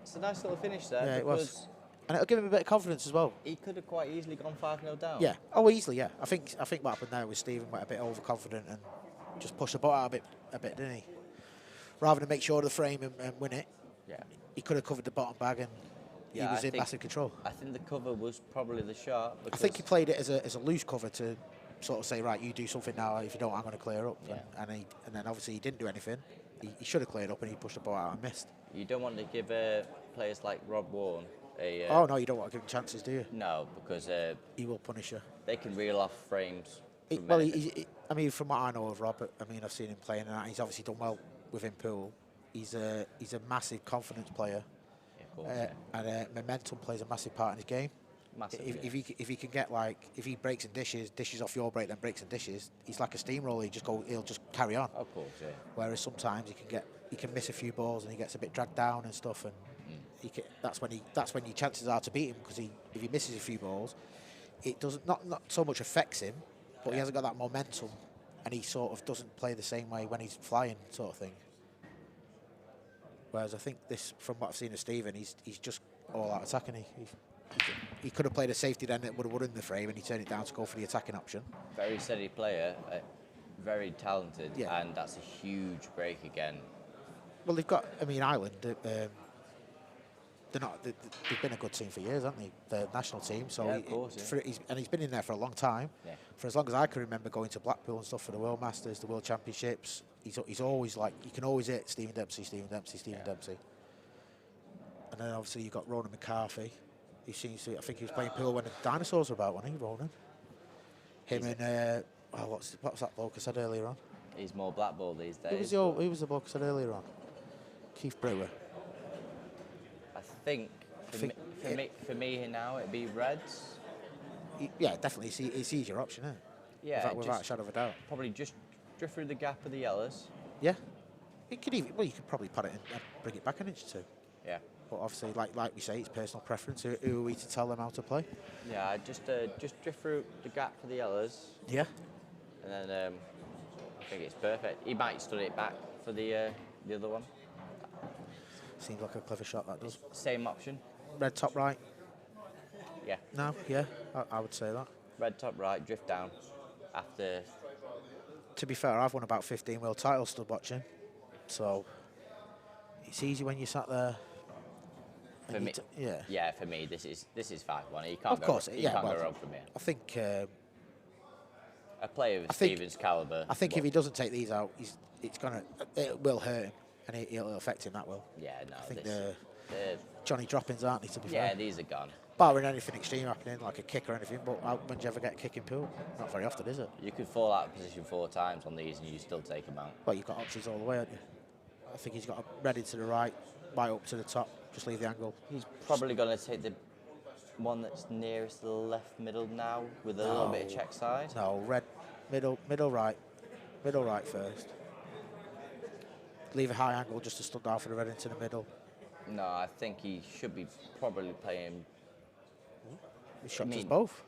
It's a nice little finish there. Yeah, it was. And it'll give him a bit of confidence as well. He could have quite easily gone 5-0 down. Yeah. Oh, easily, yeah. I think what happened there was Stephen went a bit overconfident and just pushed the ball out a bit, didn't he? Rather than make sure of the frame and win it. Yeah. He could have covered the bottom bag and he was in massive control. I think the cover was probably the shot. I think he played it as a loose cover to sort of say, right, you do something now. If you don't, I'm going to clear up. Yeah. And then obviously he didn't do anything. He should have cleared up and he pushed the ball out and missed. You don't want to give players like Rob Wharne a... oh, no, you don't want to give him chances, do you? No, because... he will punish you. They can reel off frames. I mean, from what I know of Rob, I mean, I've seen him playing and he's obviously done well within pool. He's a massive confidence player. Yeah, of course, and momentum plays a massive part in his game. Massive, if he can get, like, if he breaks and dishes off your break, then breaks and dishes, he's like a steamroller. He'll just carry on. Of course, yeah. Whereas sometimes he can miss a few balls and he gets a bit dragged down and stuff, and that's when your chances are to beat him, because if he misses a few balls, it doesn't not so much affects him, but he hasn't got that momentum, and he sort of doesn't play the same way when he's flying, sort of thing. Whereas I think this, from what I've seen of Stephen, he's just all out attacking. He could have played a safety then that would have won in the frame, and he turned it down to go for the attacking option. Very steady player, very talented, and that's a huge break again. Well, they've got, I mean, Ireland, they've been a good team for years, haven't they? The national team. So yeah, of course, and he's been in there for a long time. Yeah. For as long as I can remember, going to Blackpool and stuff for the World Masters, the World Championships. He's always like, you can always hit Stephen Dempsey. And then obviously you've got Ronan McCarthy. He seems to, I think he was playing pool when the dinosaurs were about, wasn't he, Ronan? Him and, what was that bloke I said earlier on? He's more black ball these days. Who was the bloke I said earlier on? Keith Brewer. I think, for me now, it'd be Reds. Yeah, definitely. It's easier option, isn't it? Yeah. Without a shadow of a doubt. Probably just drift through the gap of the yellows. Yeah. You could probably put it in and bring it back an inch or two. Yeah. But obviously, like we say, it's personal preference. Who are we to tell them how to play? Yeah, just drift through the gap for the yellows. Yeah. And then I think it's perfect. He might study it back for the other one. Seems like a clever shot, that does. Same option. Red top right. Yeah. No, yeah, I would say that. Red top right, drift down. After. To be fair, I've won about 15 world titles still watching, so it's easy when you sat there. For me, yeah. For me, this is 5-1. You can't of course, you can't go wrong from here. I think a player of Stephen's calibre. I think if he doesn't take these out, it will hurt him, and it'll affect him. That will. Yeah, no. I think the Johnny droppings, aren't they? To be fair. Yeah, these are gone. Barring anything extreme happening, like a kick or anything, but when do you ever get a kick in pool? Not very often, is it? You could fall out of position 4 times on these and you still take them out. Well, you've got options all the way, haven't you? I think he's got a ready to the right up to the top, just leave the angle. He's probably going to take the one that's nearest to the left middle now with a little bit of check side. No, red, middle right first. Leave a high angle just to stud down for the red into the middle. No, I think he should be probably playing. He shot us both.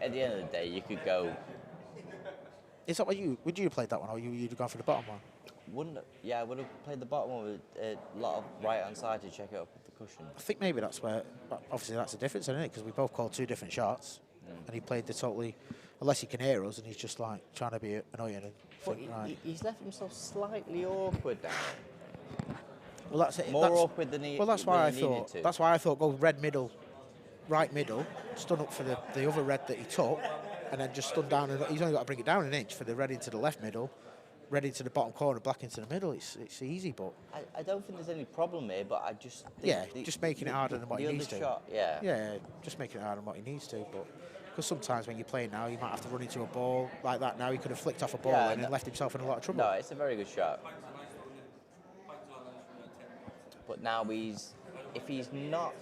at the end of the day, you could go. Is that what would you have played that one, or you'd have gone for the bottom one? Yeah, I would have played the bottom one with a lot of right-hand side to check it up with the cushion. I think maybe that's where, obviously that's the difference, isn't it? Because we both called 2 different shots, and he played the totally, unless he can hear us, and he's just like trying to be annoying and think, right. He's left himself slightly awkward now. Well, that's it. More awkward than he. Well, that's why I thought. That's why I thought go red middle, right middle, stun up for the other red that he took, and then just stun down. And he's only got to bring it down an inch for the red into the left middle, red into the bottom corner, black into the middle. It's easy, but I don't think there's any problem here. But I just think just making it harder than what he needs to. Shot, yeah, just making it harder than what he needs to. But because sometimes when you're playing now, you might have to run into a ball like that. Now he could have flicked off a ball and then left himself in a lot of trouble. No, it's a very good shot. But now if he's not...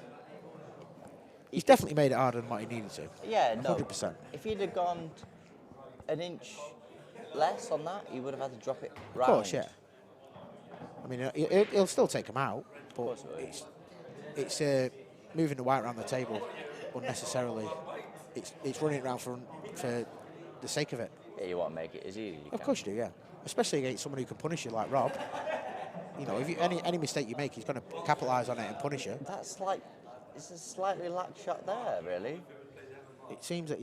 He's definitely made it harder than what he needed to. Yeah, no. 100%. If he'd have gone an inch less on that, he would have had to drop it round. Of course, yeah. I mean, he'll still take him out, but it's moving the white around the table unnecessarily. It's running it around for the sake of it. Yeah, you want to make it as easy as you can. Of course you do, yeah. Especially against someone who can punish you like Rob. You know, if any mistake you make, he's going to capitalise on it and punish you. It's a slightly lax shot there, really. It seems that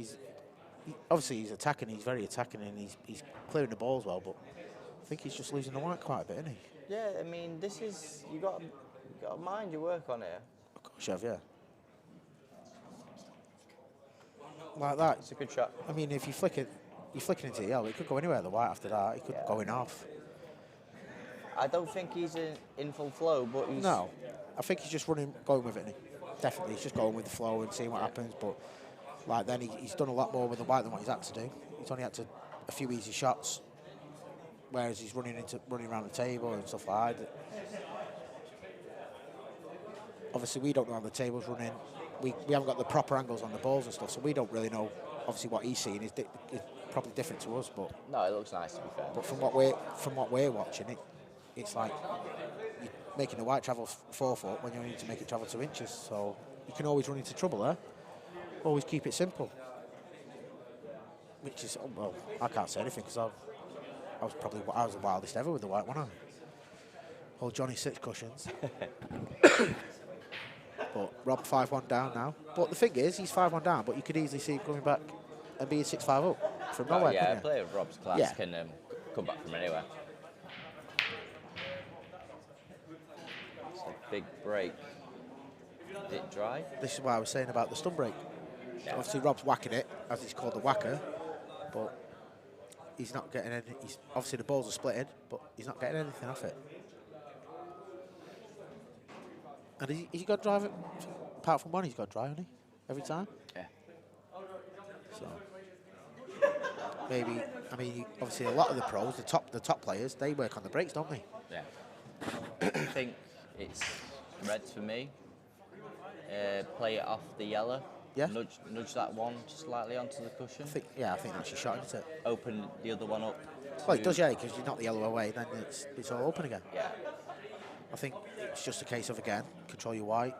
obviously he's attacking. He's very attacking, and he's clearing the balls well. But I think he's just losing the white quite a bit, isn't he? Yeah, I mean, this is you got to mind your work on it. Of course you have, yeah. Like that. It's a good shot. I mean, if you flick it, you're flicking into the yellow. It could go anywhere. The white after that, it could go in off. I don't think he's in full flow, but he's... No, I think he's just going with it. Definitely, he's just going with the flow and seeing what happens. But like then, he's done a lot more with the white than what he's had to do. He's only had a few easy shots, whereas he's running around the table and stuff like that. Obviously, we don't know how the table's running. We haven't got the proper angles on the balls and stuff, so we don't really know. Obviously, what he's seeing is probably different to us. But no, it looks nice to be fair. But from what we're watching, it's like you're making the white travel 4 foot when you need to make it travel 2 inches. So you can always run into trouble there. Always keep it simple. Which is, well, I can't say anything because I was the wildest ever with the white, wasn't I? Old Johnny 6 cushions. But Rob 5-1 down now. But the thing is, he's 5-1 down, but you could easily see him coming back and being 6-5 up from nowhere. Yeah, a player of Rob's class can come back from anywhere. It's a big break. Is it dry? This is what I was saying about the stun break. Yeah. Obviously, Rob's whacking it, as he's called the whacker, but he's not getting any. Obviously, the balls are splitted, but he's not getting anything off it. And he's got to drive it, apart from one, he's got to drive, hasn't he? Every time? Yeah. So, maybe, I mean, obviously a lot of the pros, the top players, they work on the brakes, don't they? Yeah. I think it's reds for me. Play it off the yellow. Yeah. Nudge that one slightly onto the cushion. I think that's your shot, isn't it? Open the other one up. Well, it does, yeah, because you knock the yellow away, then it's all open again. Yeah. I think it's just a case of, again, control your white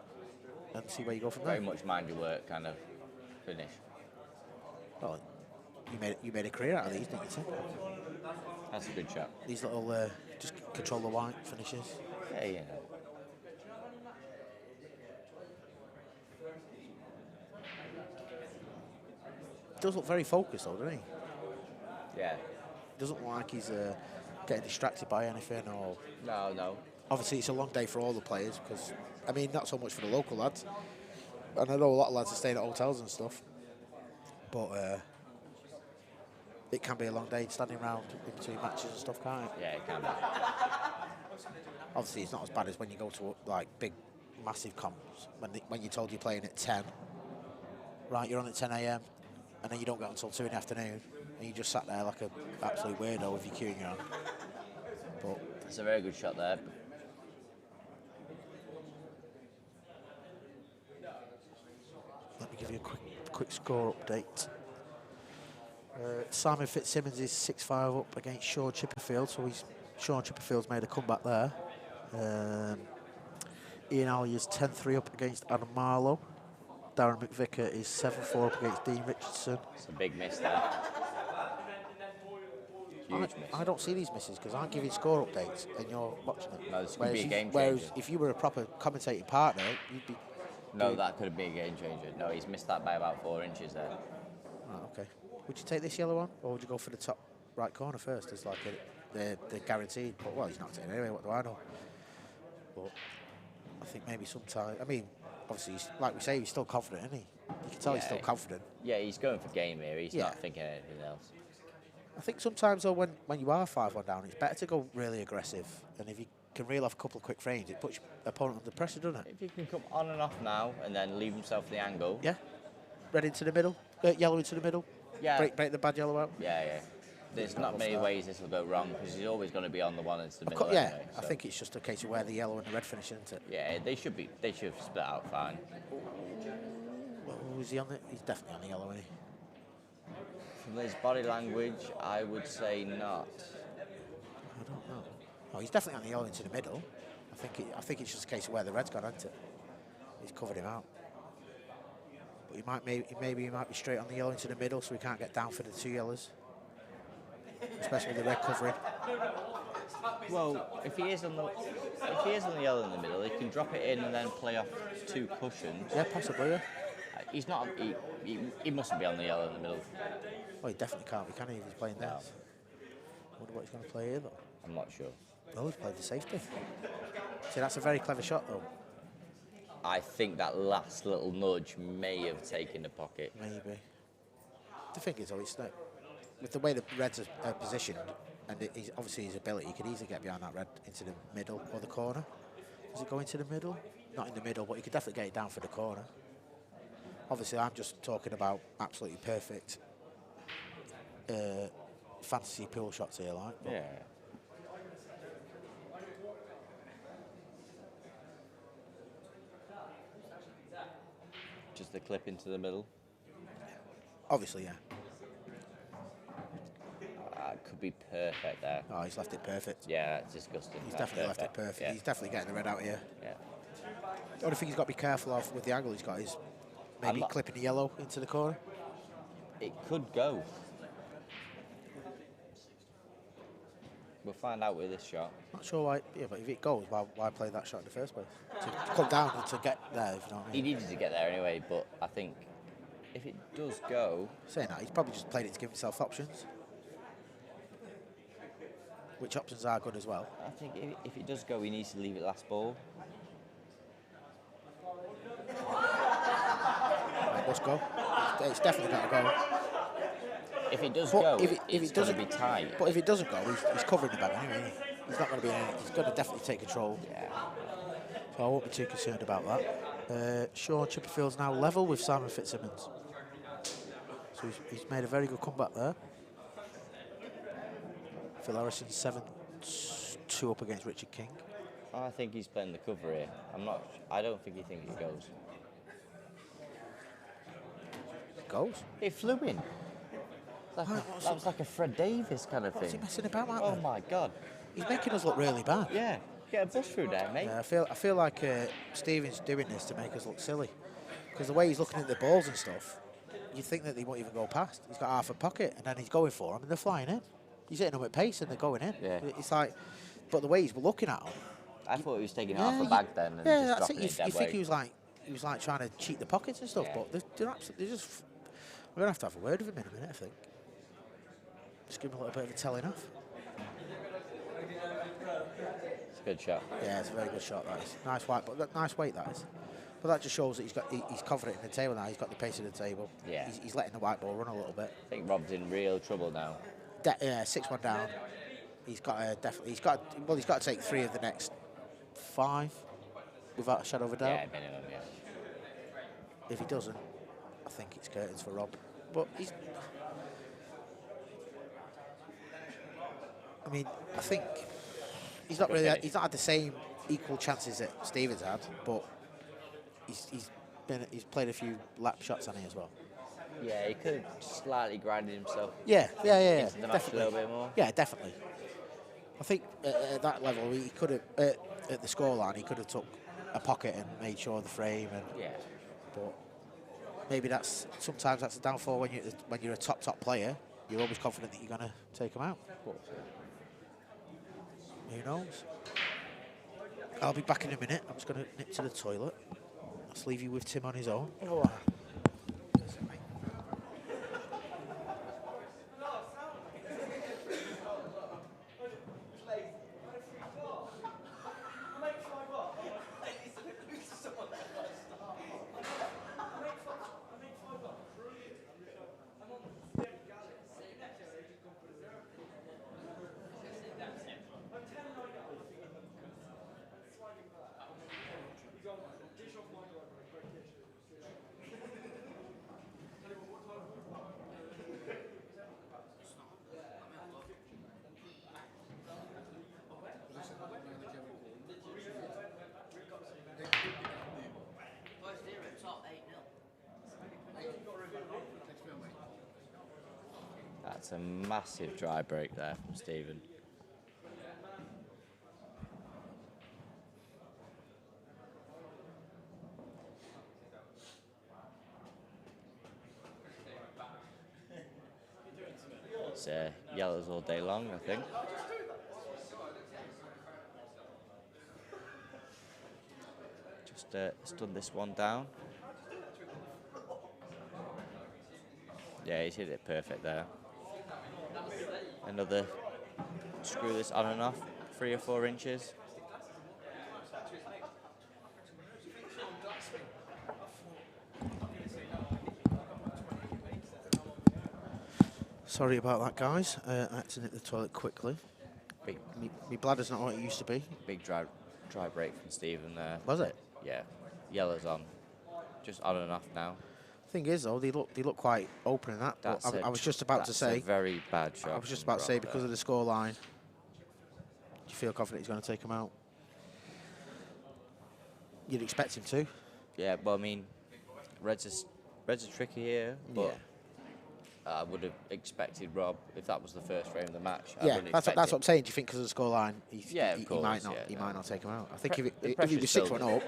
and see where you go from there. Very much mind your work kind of finish. Well, you made a career out of these, didn't you, Tim? That's a good shot. These little, just control the white finishes. Yeah, yeah. Does look very focused, though, doesn't he? Yeah. Doesn't look like he's getting distracted by anything or... No. Obviously, it's a long day for all the players because, I mean, not so much for the local lads. And I know a lot of lads are staying at hotels and stuff. But it can be a long day standing around in between matches and stuff, can't it? Yeah, it can be. Obviously, it's not as bad as when you go to, like, big, massive comps. When you're told you're playing at 10. Right, you're on at 10 a.m. and then you don't get until 2 in the afternoon. And you just sat there like an absolute weirdo with your queuing on. But it's a very good shot there. Let me give you a quick score update. Simon Fitzsimmons is 6-5 up against Sean Chipperfield, so Sean Chipperfield's made a comeback there. Ian Alley is 10-3 up against Adam Marlowe. Darren McVicker is 7-4 up against Dean Richardson. It's a big miss there. Huge miss. I don't see these misses because I'm giving score updates and you're watching it. No, this could be a game whereas changer. if you were a proper commentating partner, you'd be... No, that could have been a game changer. No, he's missed that by about 4 inches there. Right, okay. Would you take this yellow one, or would you go for the top right corner first as like the guaranteed? But, well, he's not taking it anyway, what do I know? But I think maybe sometime... I mean, obviously, like we say, he's still confident, isn't he? You can tell he's still confident. Yeah, he's going for game here. He's not thinking anything else. I think sometimes, though, when you are 5-1 down, it's better to go really aggressive. And if you can reel off a couple of quick frames, it puts your opponent under pressure, doesn't it? If he can come on and off now and then leave himself the angle. Yeah. Red into the middle, yellow into the middle. Yeah. Break the bad yellow out. Yeah. There's not many ways this will go wrong because he's always going to be on the one into the middle. Yeah, anyway, so. I think it's just a case of where the yellow and the red finish, isn't it? Yeah, they should have split out fine. Well, is he on it? He's definitely on the yellow, isn't he? From his body language, I would say not. I don't know. Oh, he's definitely on the yellow into the middle. I think it's just a case of where the red's gone, isn't it? He's covered him out. But maybe he might be straight on the yellow into the middle, so he can't get down for the 2 yellows. Especially with the red covering. Well, if he is on the yellow in the middle, he can drop it in and then play off 2 cushions. Yeah, possibly. Yeah. He's not. He mustn't be on the yellow in the middle. Well, he definitely can't. He can't even if he's playing this. I wonder what he's going to play here, though. I'm not sure. Oh, he's played the safety. See, that's a very clever shot, though. I think that last little nudge may have taken the pocket. Maybe. The thing is, though, it's not, with the way the Reds are positioned, and obviously his ability, he could easily get behind that red into the middle or the corner. Does it go into the middle? Not in the middle, but he could definitely get it down for the corner. Obviously, I'm just talking about absolutely perfect fantasy pool shots here, like. Yeah. Just the clip into the middle. Obviously, yeah. Could be perfect there. Oh, he's left it perfect. Yeah, that's disgusting. He's That's definitely left it perfect. Yeah. He's definitely getting the red out here. Yeah. The only thing he's got to be careful of with the angle he's got is maybe clipping the yellow into the corner. It could go. We'll find out with this shot. Not sure why, yeah, but if it goes, why play that shot in the first place? To come down and to get there, if you know what I He mean. needed to get there anyway, but I think if it does go... Saying that, he's probably just played it to give himself options. Which options are good as well. I think if it does go, he needs to leave it last ball. It must go. It's definitely got to go. If it does But go, if it it's going to be tight. But if it doesn't go, he's covering the bag anyway. He's not going to be. He's going to definitely take control. Yeah. So I won't be too concerned about that. Sean Chipperfield's now level with Simon Fitzsimmons. So he's made a very good comeback there. Phil Harrison's 7-2 up against Richard King. I think he's playing the cover here. I don't think he thinks it goes. Goes. It flew in. That was like a Fred Davis kind of What's he thing. messing about like Oh that? my God. He's making us look really bad. Yeah. Get a bus through there, mate. Yeah, I feel like Stephen's doing this to make us look silly. Because the way he's looking at the balls and stuff, you think that they won't even go past. He's got half a pocket and then he's going for them and they're flying in. He's hitting them at pace and they're going in. Yeah. It's like, but the way he's looking at them. I thought he was taking it off the bag then and yeah, just that's dropping it. it dead You think weight. he was like trying to cheat the pockets and stuff, Yeah. but they're absolutely just. We're gonna have a word with him in a minute, I think. Just give him a little bit of a telling off. It's a good shot. Yeah, it's a very good shot. That is nice white, but nice weight that is. But that just shows that he's confident in the table now. He's got the pace of the table. Yeah. He's letting the white ball run a little bit. I think Rob's in real trouble now. 6-1 down. He's got to take 3 of the next 5 without a shadow of a doubt. Yeah, minimum, yeah. If he doesn't, I think it's curtains for Rob. But I think he's not really. He's not had the same equal chances that Stevens had, but he's played a few lap shots on he as well. Yeah, he could have slightly grinded himself Yeah, into the match a definitely. little bit more. Yeah, definitely. I think at that level, he could have at the scoreline, he could have took a pocket and made sure of the frame. Yeah. But maybe sometimes that's a downfall when you're a top player. You're always confident that you're going to take them out. But who knows? I'll be back in a minute. I'm just going to nip to the toilet. Let's leave you with Tim on his own. Oh. That's a massive dry break there from Stephen. It's yellows all day long, I think. Just stunned this one down. Yeah, he's hit it perfect there. Another screw this on and off, 3 or 4 inches. Sorry about that, guys. I had to nip the toilet quickly. My bladder's not what it used to be. Big dry break from Stephen there. Was it? Yeah, yellow's on. Just on and off now. Thing is, though, they look quite open in that. But I was just about to say. That's a very bad shot. I was just about to say, because of the scoreline, do you feel confident he's going to take him out? You'd expect him to. Yeah, well, I mean, Red's a tricky here, but Yeah. I would have expected Rob, if that was the first frame of the match. Yeah, that's what I'm saying. Do you think because of the scoreline, he might not? Yeah, he might not take him out. I think if he pressure's was still 6-1 there. up,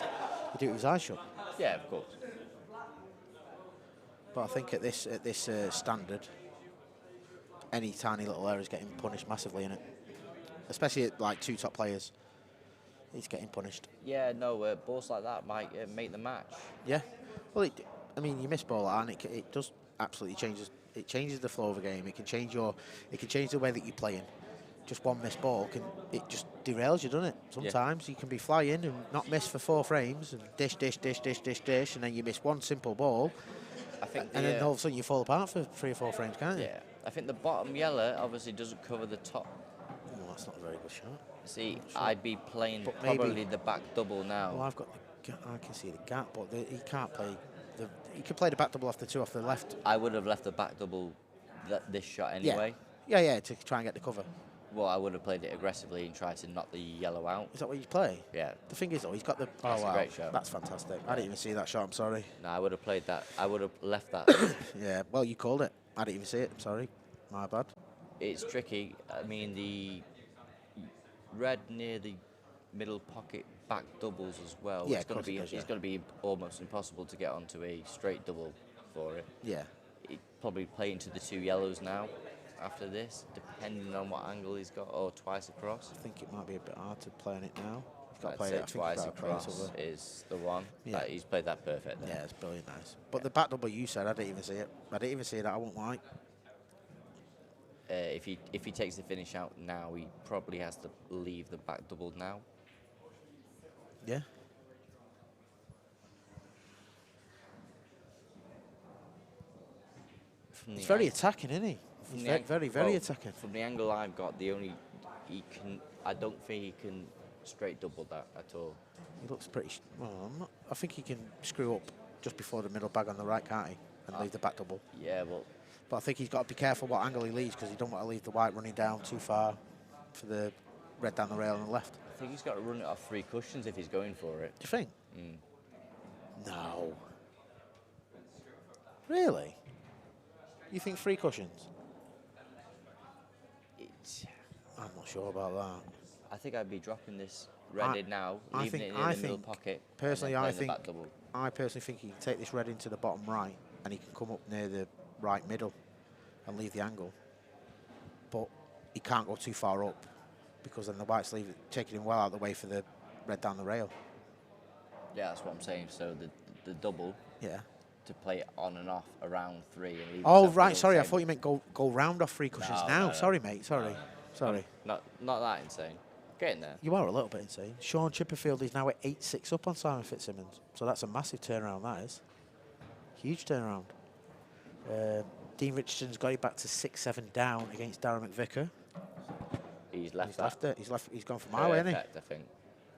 he'd do it with his eyes shut. Yeah, of course. But I think at this standard, any tiny little error is getting punished massively in it. Especially at like 2 top players, he's getting punished. Yeah, no, balls like that might make the match. Yeah, well, I mean, you miss ball like that, and it does absolutely changes. It changes the flow of a game. It can change the way that you're playing. Just one missed ball it just derails you, doesn't it? Sometimes you can be flying and not miss for 4 frames and dish, and then you miss one simple ball. I think and then all of a sudden you fall apart for 3 or 4 frames, can't you? Yeah, I think the bottom yellow obviously doesn't cover the top. Oh, that's not a very good shot. See, I'd be playing But probably maybe the back double now. Well, I can see the gap, but he can't play. He could play the back double off the 2 off the left. I would have left the back double this shot anyway. Yeah, to try and get the cover. Well, I would have played it aggressively and tried to knock the yellow out. Is that what you play? Yeah. The thing is, though, he's got the. That's a great shot. That's fantastic. I didn't even see that shot. I'm sorry. No, I would have played that. I would have left that. Yeah. Well, you called it. I didn't even see it. I'm sorry. My bad. It's tricky. I mean, the red near the middle pocket back doubles as well. Yeah, it's going to be almost impossible to get onto a straight double for it. Yeah. He'd probably play into the 2 yellows now after this, depending on what angle he's got, or twice across. I think it might be a bit hard to play on it now. He's got to I'd play say it. twice across is the one. Yeah. He's played that perfect there. Yeah, it's brilliant, nice. But the back double you said, I didn't even see it. I didn't even see it. I won't like. If he takes the finish out now, he probably has to leave the back double now. Yeah. He's very attacking, isn't he? He's very attacking. From the angle I've got, I don't think he can straight double that at all. He looks pretty. I think he can screw up just before the middle bag on the right, can't he? And leave the back double. Yeah, well. But I think he's got to be careful what angle he leaves, because he don't want to leave the white running down too far for the red down the rail on the left. I think he's got to run it off 3 cushions if he's going for it. Do you think? Mm. No. Really? You think 3 cushions? I'm not sure about that. I think I'd be dropping this red in now, leaving it in the middle pocket. Personally, I personally think he can take this red into the bottom right and he can come up near the right middle and leave the angle. But he can't go too far up because then the whites leave it, taking him well out of the way for the red down the rail. Yeah, that's what I'm saying. So the double. Yeah. To play it on and off around 3 and leave. Oh right, sorry. I thought you meant go round off 3 cushions now. No. Sorry, mate. Sorry. Sorry. Not that insane. Getting there. You are a little bit insane. Sean Chipperfield is now at 8-6 up on Simon Fitzsimmons. So that's a massive turnaround, that is. Huge turnaround. Dean Richardson's got it back to 6-7 down against Darren McVicker. He's left it. He's gone for my way, hasn't he? I think.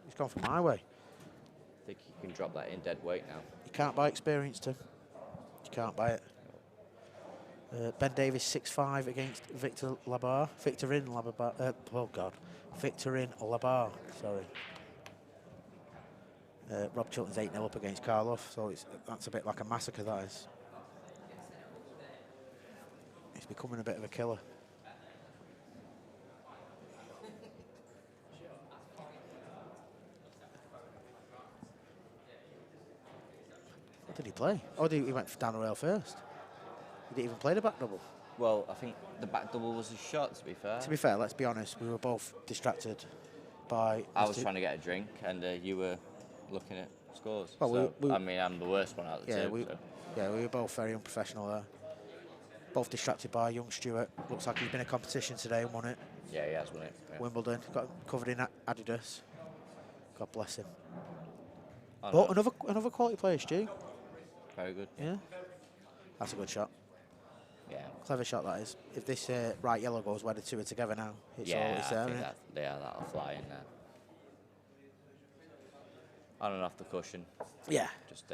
He's gone for my way. I think he can drop that in dead weight now. You can't buy experience, Tim. You can't buy it. Ben Davis 6-5 against Victorin Labar. Victorin Labar. Sorry. Rob Chilton's 8-0 up against Karloff, so that's a bit like a massacre, that is. He's becoming a bit of a killer. What did he play? Oh, he went down the rail first. He didn't even play the back double. Well, I think the back double was a shot, to be fair. To be fair, let's be honest, we were both distracted by... I was trying to get a drink, and you were looking at scores. Well, so, I mean, I'm the worst one out of the two. Yeah, we were both very unprofessional there. Both distracted by young Stewart. Looks like he's been in a competition today and won it. Yeah, he has won it. Yeah. Wimbledon, got covered in Adidas. God bless him. But another quality player, Stu. Very good. Yeah. That's a good shot. Yeah. Clever shot, that is. If this right yellow goes where the two are together now, it's all it's there, isn't it? That'll fly in there. On and off the cushion. Yeah. Just.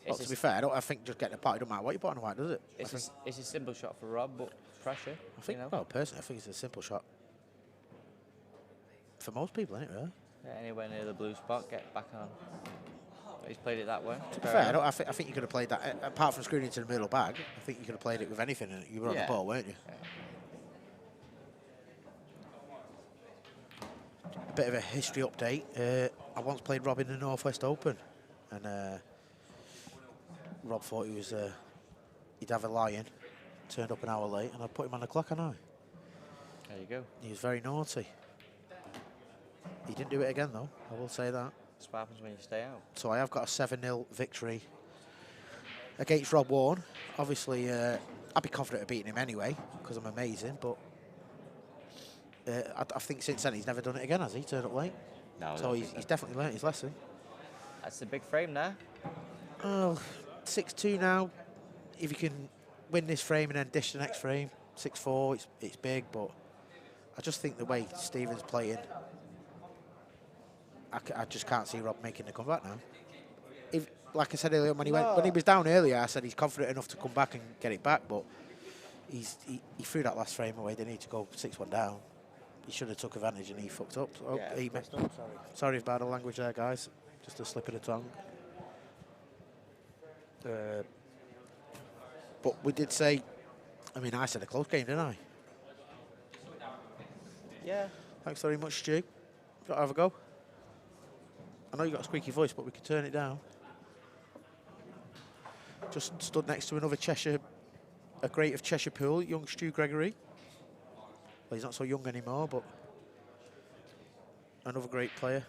Well, to be fair, I think just getting a part, it don't matter what you put on the white, does it? It's a simple shot for Rob, but pressure. I think, well, personally, I think it's a simple shot. For most people, isn't it, really? Yeah, anywhere near the blue spot, get back on. He's played it that way. To be fair, I think you could have played that, apart from screwing into the middle bag, I think you could have played it with anything, and you were on the ball, weren't you? Yeah. A bit of a history update. I once played Rob in the Northwest Open, and Rob thought he'd have a lie-in, turned up an hour late, and I put him on the clock, and There you go. he was very naughty. He didn't do it again, though, I will say that. That's what happens when you stay out. So I have got a 7-0 victory against Rob Wharne. Obviously, I'd be confident of beating him anyway, because I'm amazing, but I think since then he's never done it again, has he? Turned up late? No. So he's definitely learnt his lesson. That's the big frame there. Oh, 6-2 now. If you can win this frame and then dish the next frame, 6-4, it's big, but I just think the way Stephen's playing, I just can't see Rob making the comeback now. Like I said earlier, when he was down earlier, I said he's confident enough to come back and get it back, but he threw that last frame away. They need to go 6-1 down. He should have took advantage and he fucked up. Oh, Yeah, he messed up. Sorry about the language there, guys. Just a slip of the tongue. But we did say, I mean, I said a close game, didn't I? Yeah. Thanks very much, Stu. Got to have a go. I know you got a squeaky voice, but we could turn it down. Just stood next to another Cheshire, a great of Cheshire pool, young Stu Gregory. Well, he's not so young anymore, but another great player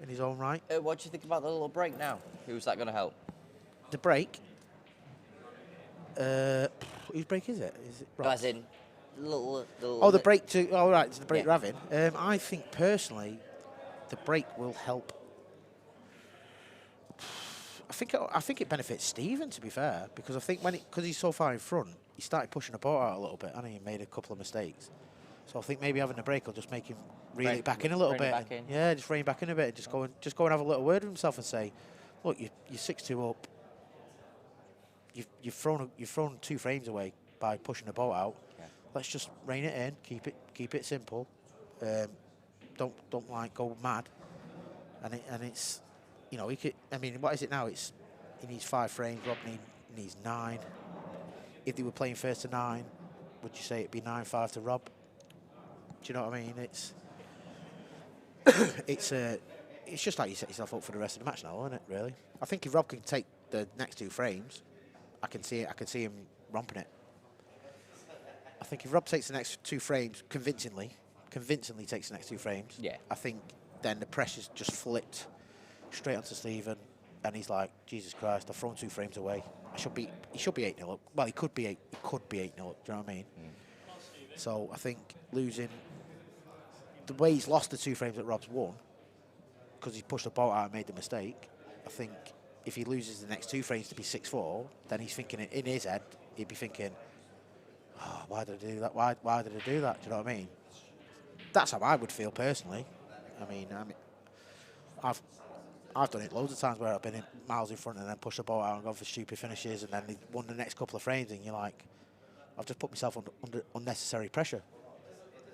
in his own right. What do you think about the little break now? Who's that going to help? The break? Whose break is it? Is it Rob's? As in, little the break to... Oh, right, it's the break Yeah. we're having. I think, personally, the break will help. I think it benefits Stephen, to be fair, because I think because he's so far in front, he started pushing the ball out a little bit, and he made a couple of mistakes. So I think maybe having a break will just make him reel it back in a little bit. Yeah, just rein back in a bit. Just go and have a little word with himself and say, look, you're 6-2 up. You've thrown 2 frames away by pushing the ball out. Yeah. Let's just rein it in. Keep it simple. Don't like go mad. And it's, you know, he could. I mean, what is it now? He needs 5 frames. Rob needs 9. If they were playing first to 9, would you say it'd be 9-5 to Rob? Do you know what I mean? It's just like you set yourself up for the rest of the match now, isn't it? Really. I think if Rob can take the next 2 frames, I can see it. I can see him romping it. I think if Rob takes the next 2 frames convincingly takes the next 2 frames. Yeah. I think then the pressure's just flipped straight onto Stephen, and he's like, Jesus Christ, I've thrown 2 frames away. He should be 8-0 up. Well, he could be 8-0 up. Do you know what I mean? So I think losing the way he's lost the 2 frames that Rob's won, because he's pushed the ball out and made the mistake. I think if he loses the next 2 frames to be 6-4, then he's thinking in his head, he'd be thinking, oh, why did I do that? Why did I do that? Do you know what I mean? That's how I would feel personally. I mean, I've done it loads of times where I've been miles in front and then pushed the ball out and gone for stupid finishes, and then they won the next couple of frames, and you're like, I've just put myself under unnecessary pressure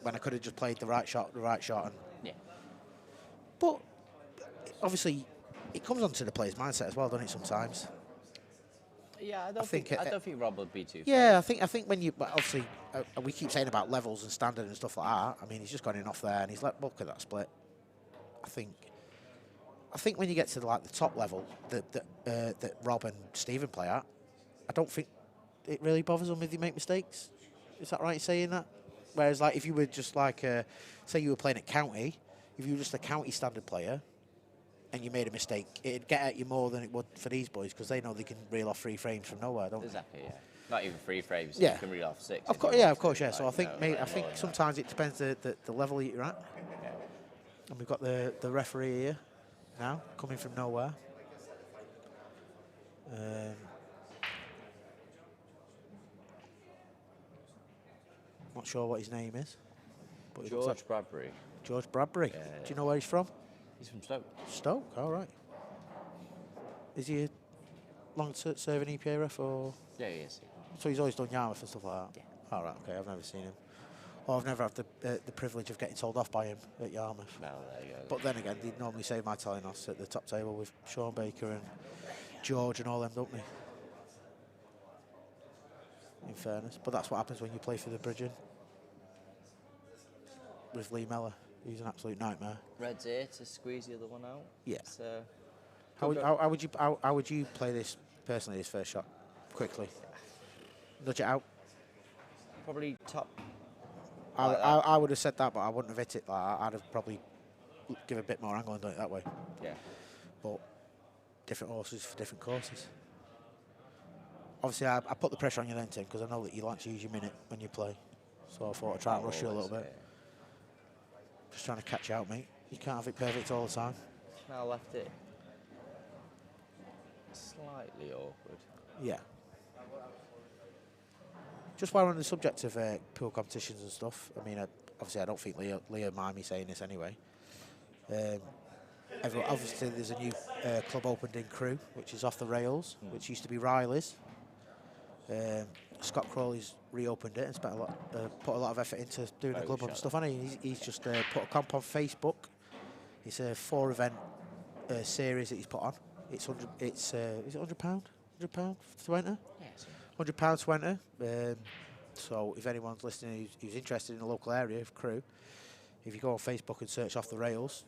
when I could have just played the right shot, and Yeah. But obviously, it comes onto the player's mindset as well, doesn't it? Sometimes. Yeah, I don't think Rob would be too. Yeah, I think when you obviously we keep saying about levels and standard and stuff like that. I mean, he's just gone in off there and he's like, look at that split. I think when you get to the top level that Rob and Stephen play at, I don't think it really bothers them if they make mistakes. Is that right in saying that? Whereas, like, if you were just like, say you were playing at county, if you were just a county standard player and you made a mistake, it'd get at you more than it would for these boys because they know they can reel off 3 frames from nowhere, don't they? Exactly, yeah. Not even 3 frames. Yeah. You can reel off 6. Of course, yeah, of course, yeah. So I think sometimes it depends the level that you're at. Yeah. And we've got the referee here now coming from nowhere. Not sure what his name is. But he looks George like Bradbury. George Bradbury. Yeah. Do you know where he's from? He's from Stoke. Stoke, all right. Is he a long-serving EPA ref or? Yeah, he is. So he's always done Yarmouth and stuff like that? Yeah. All right, okay, I've never seen him. Or I've never had the privilege of getting told off by him at Yarmouth. No, there you go. But then again, they normally save my Telenos at the top table with Sean Baker and George and all them, don't they? In fairness. But that's what happens when you play for the Bridging. With Lee Mellor. He's an absolute nightmare. Red's here to squeeze the other one out. Yeah. So, How would you play this personally, this first shot? Quickly. Nudge it out. probably top. I would have said that, but I wouldn't have hit it. Like, I'd have probably give a bit more angle and done it that way. Yeah. But different horses for different courses. Obviously, I put the pressure on you then, Tim, because I know that you like to use your minute when you play. So I thought I'd try and rush you a little bit. Just trying to catch you out, mate. You can't have it perfect all the time. Now left it slightly awkward. Yeah. Just while we're on the subject of pool competitions and stuff, I mean, obviously I don't think Leah mind me saying this anyway. Obviously there's a new club opened in Crewe, which is off the rails, which used to be Riley's. Scott Crawley's reopened it and put a lot of effort into doing the club and stuff, hasn't he? He's just put a comp on Facebook. It's a 4-event series that he's put on. Is it £100? £100 to enter? Yes. £100 to enter. So if anyone's listening who's interested in the local area of Crewe, if you go on Facebook and search Off the Rails,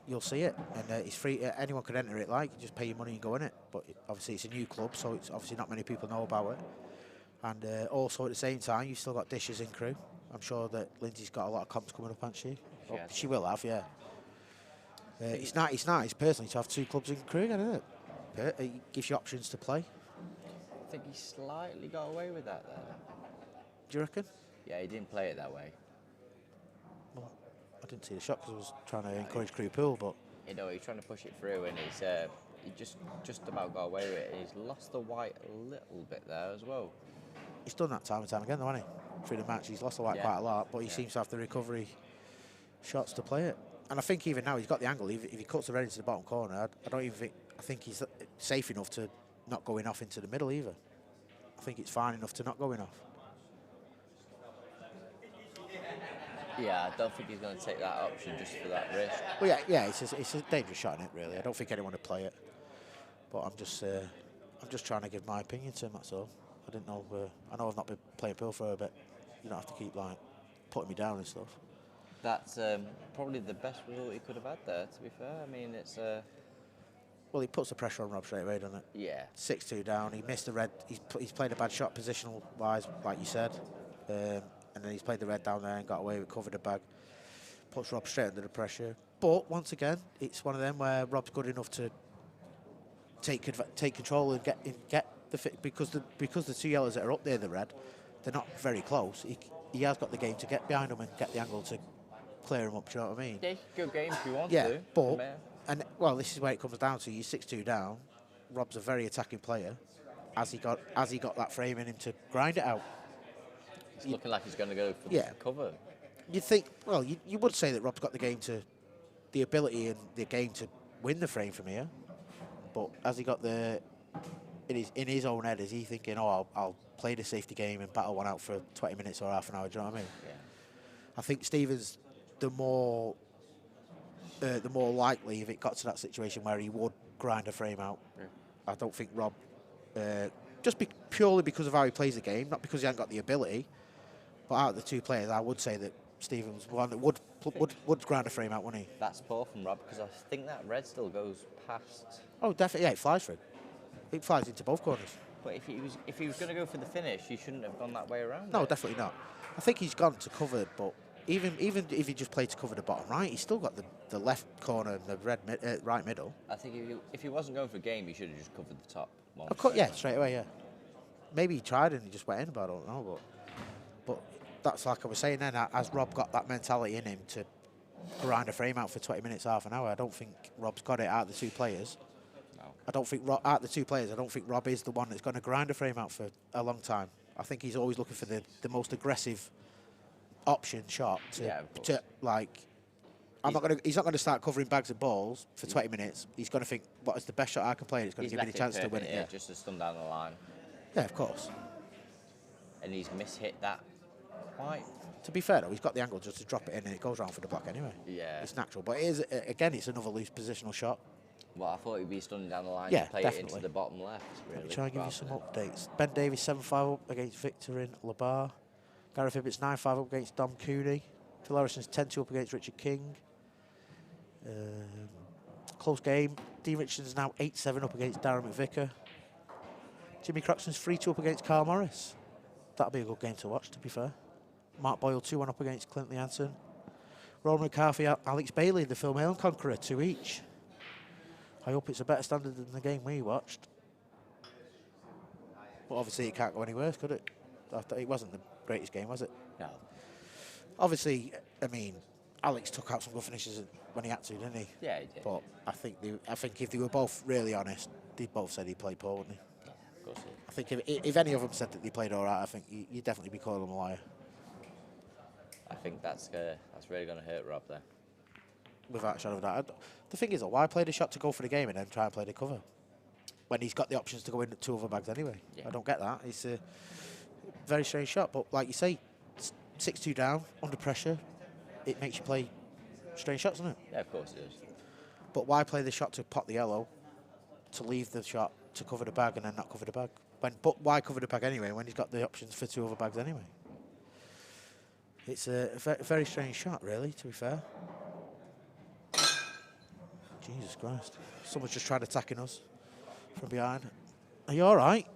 you'll see it. And it's free. Anyone can enter it. Like, you just pay your money and go in it. But obviously it's a new club, so it's obviously not many people know about it. And also at the same time, you've still got dishes in Crewe. I'm sure that Lindsay's got a lot of comps coming up, hasn't she? She will have, yeah. It's nice personally to have 2 clubs in Crewe, isn't it? It gives you options to play. I think he slightly got away with that there. Do you reckon? Yeah, he didn't play it that way. Well, I didn't see the shot because I was trying to encourage Crewe pool, but... You know, he's trying to push it through and he just about got away with it. He's lost the white a little bit there as well. He's done that time and time again, though, hasn't he? Through the match, he's lost the white quite a lot, but he seems to have the recovery shots to play it. And I think even now he's got the angle. If he cuts the red into the bottom corner, I think he's safe enough to not going off into the middle either. I think it's fine enough to not going off. Yeah, I don't think he's going to take that option just for that risk. Well, yeah, it's a dangerous shot, isn't it, really? I don't think anyone would play it. But I'm just trying to give my opinion to him, that's all. I didn't know. I know I've not been playing pool for a bit. You don't have to keep like putting me down and stuff. That's probably the best result he could have had there, to be fair. I mean, it's Well, he puts the pressure on Rob straight away, doesn't it? Yeah. 6-2 down. He missed the red. He's played a bad shot positional wise, like you said, and then he's played the red down there and got away with covered the bag. Puts Rob straight under the pressure. But once again, it's one of them where Rob's good enough to take control and get the fit because the two yellows that are up there, the red, they're not very close. He has got the game to get behind them and get the angle to clear him up. Do you know what I mean? Yeah, good game if you want yeah, to. but and well, this is where it comes down to. You're 6-2 down. Rob's a very attacking player. Has he got that frame in him to grind it out? It's looking like he's going to go for cover. You'd think, well, you would say that Rob's got the ability and the game to win the frame from here, but has he got in his own head? Is he thinking, oh, I'll play the safety game and battle one out for 20 minutes or half an hour? Do you know what I mean? Yeah. I think Stevens, the more likely if it got to that situation where he would grind a frame out. Yeah. I don't think Rob, purely because of how he plays the game, not because he hasn't got the ability, but out of the two players, I would say that Stevens one that would grind a frame out, wouldn't he? That's poor from Rob because I think that red still goes past. Oh, definitely. Yeah, it flies for him. It flies into both corners. But if he was going to go for the finish, he shouldn't have gone that way around. No, definitely not. I think he's gone to cover, but even if he just played to cover the bottom right, he's still got the left corner and the right middle. I think if he wasn't going for game, he should have just covered the top one. Of course, yeah, straight away, yeah. Maybe he tried and he just went in, but I don't know. But that's like I was saying then, has Rob got that mentality in him to grind a frame out for 20 minutes, half an hour? I don't think Rob's got it out of the two players. No. I don't think out of the two players, I don't think Rob is the one that's going to grind a frame out for a long time. I think he's always looking for the most aggressive option shot to like. He's not going to start covering bags of balls for 20 minutes. He's going to think, what is the best shot I can play? It's going to give me the chance to win it. Yeah, just to stun down the line. Yeah, of course. And he's mishit that quite. To be fair though, he's got the angle just to drop it in and it goes round for the block anyway. Yeah. It's natural, but it is again, it's another loose positional shot. Well, I thought he'd be stunning down the line Yeah, to play definitely. it into the bottom left. Really, Let me try and give you some updates. Ben Davies 7-5 up against Victor in Labar. Gareth Ibbott's 9-5 up against Dom Cooney. Phil Harrison's 10-2 up against Richard King. Close game. Dean Richardson's now 8-7 up against Darren McVicker. Jimmy Croxton's 3-2 up against Carl Morris. That'll be a good game to watch, to be fair. Mark Boyle 2-1 up against Clint Hansen. Roland McCarthy, Alex Bailey, the Phil Mail conqueror, 2 each. I hope it's a better standard than the game we watched. But obviously it can't go any worse, could it? It wasn't the greatest game, was it? No. Obviously, I mean, Alex took out some good finishes when he had to, didn't he? Yeah, he did. But I think if they were both really honest, they both said he played poor, wouldn't he? Yeah, of course he I think if any of them said that they played all right, I think you'd definitely be calling them a liar. I think that's really going to hurt Rob there. Without a shadow of a doubt. The thing is, why play the shot to go for the game and then try and play the cover? When he's got the options to go in 2 other bags anyway. Yeah. I don't get that. It's a very strange shot. But like you say, 6-2 down, under pressure, it makes you play strange shots, doesn't it? Yeah, of course it is. But why play the shot to pot the yellow, to leave the shot to cover the bag and then not cover the bag? But why cover the bag anyway when he's got the options for 2 other bags anyway? It's a very strange shot, really, to be fair. Jesus Christ. Someone's just tried attacking us from behind. Are you all right?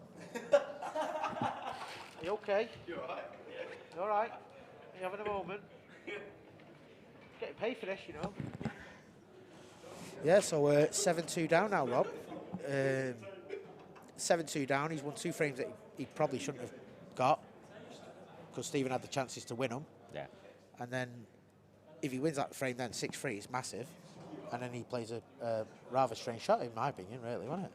Are you okay? You all right? You all right? Are you having a moment? Getting paid for this, you know. Yeah, so 7-2 down now, Rob. 7-2 down. He's won 2 frames that he probably shouldn't have got because Stephen had the chances to win them. Yeah. And then if he wins that frame, then 6-3 is massive. And then he plays a rather strange shot, in my opinion, really, wasn't it?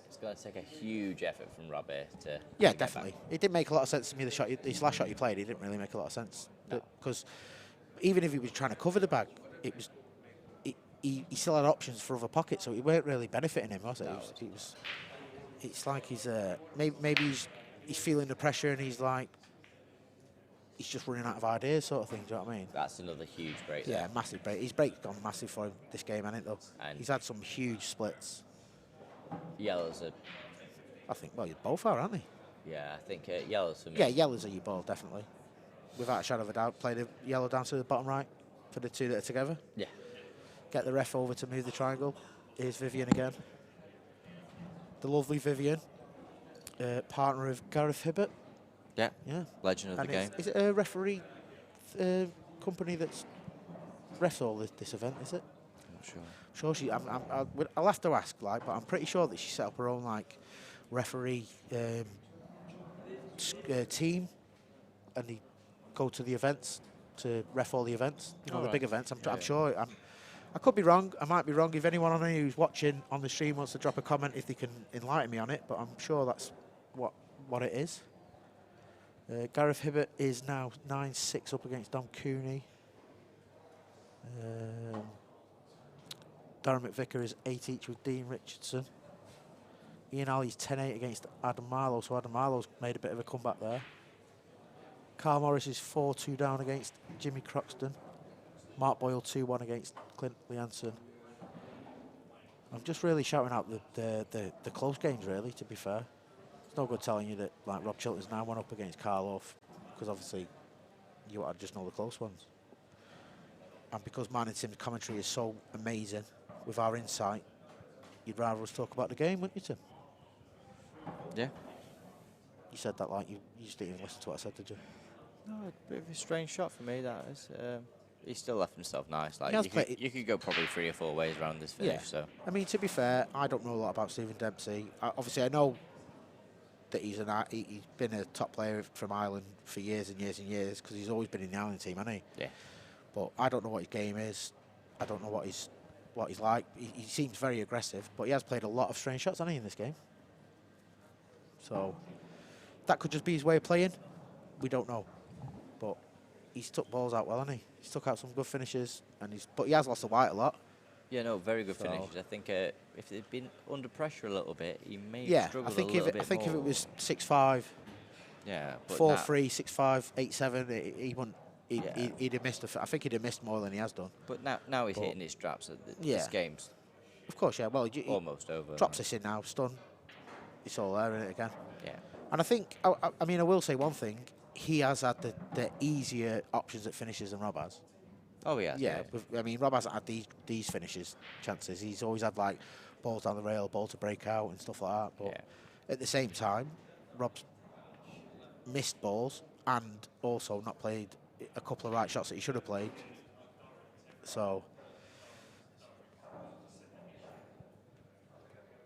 It's going to take a huge effort from Rob here to. Yeah, definitely. It didn't make a lot of sense to me. His last shot he played, he didn't really make a lot of sense. Because even if he was trying to cover the bag, he still had options for other pockets, so it weren't really benefiting him, was it? No. It's like he's maybe he's feeling the pressure and he's just running out of ideas, sort of thing. Do you know what I mean? That's another huge break. Yeah, there. massive break. His break's gone massive for him this game, hasn't it, though? And he's had some huge splits. Yellows are. I think, well, you both are, aren't they? Yeah, I think yellows for me. Yeah, yellows are your ball, definitely. Without a shadow of a doubt. Played a yellow down to the bottom right for the 2 that are together. Yeah. get the ref over to move the triangle. Here's Vivian again. The lovely Vivian, partner of Gareth Hibbert. Yeah. Yeah. Legend of And the game. is it a referee company that's refs all this event, is it? I'm not sure. Sure, I'll have to ask, like, but I'm pretty sure that she set up her own, like, referee team, and they go to the events to ref all the events, you know, the big events. I'm sure. I could be wrong. I might be wrong. If anyone on who's watching on the stream wants to drop a comment, if they can enlighten me on it, but I'm sure that's what it is. Gareth Hibbert is now 9-6 up against Dom Cooney. Darren McVicker is 8 each with Dean Richardson. Ian Ali's 10-8 against Adam Marlowe, so Adam Marlowe's made a bit of a comeback there. Carl Morris is 4-2 down against Jimmy Croxton. Mark Boyle 2-1 against Clint Leanson. I'm just really shouting out the close games, really, to be fair. It's no good telling you that, like, Rob Chilton's now one up against Karloff, because obviously you ought to just know the close ones. And because Man and Tim's commentary is so amazing with our insight, you'd rather us talk about the game, wouldn't you, Tim? Yeah. You said that like you just didn't even listen to what I said, did you? No, a bit of a strange shot for me, that is. He still left himself nice. Like you could go probably 3 or 4 ways around this finish. Yeah. So I mean, to be fair, I don't know a lot about Stephen Dempsey. Obviously, I know that he's been a top player from Ireland for years and years and years, because he's always been in the Ireland team, hasn't he? yeah. But I don't know what his game is. I don't know what he's like. He seems very aggressive, but he has played a lot of strange shots, hasn't he, in this game? So that could just be his way of playing. We don't know. But he's took balls out well, hasn't he? He's took out some good finishes, but he has lost the white a lot. Yeah, no, very good So- finishes. I think if they'd been under pressure a little bit, he may have Yeah, struggled I think a little bit if it more. was 6-5, Yeah, but 4-3, 6-5, 8-7, he wouldn't. Yeah. He'd have missed. I think he'd have missed more than he has done. But now he's But- hitting his straps. Yeah. This game's Of course, yeah. Well, he almost over. drops this in now, stun. It's all there in it again. Yeah. And I think, I mean, I will say one thing. He has had the easier options at finishes than Rob has. Oh, yeah. Yeah, I mean, Rob hasn't had these finishes chances. He's always had, like, balls down the rail, ball to break out and stuff like that. But Yeah. at the same time, Rob's missed balls and also not played a couple of right shots that he should have played. So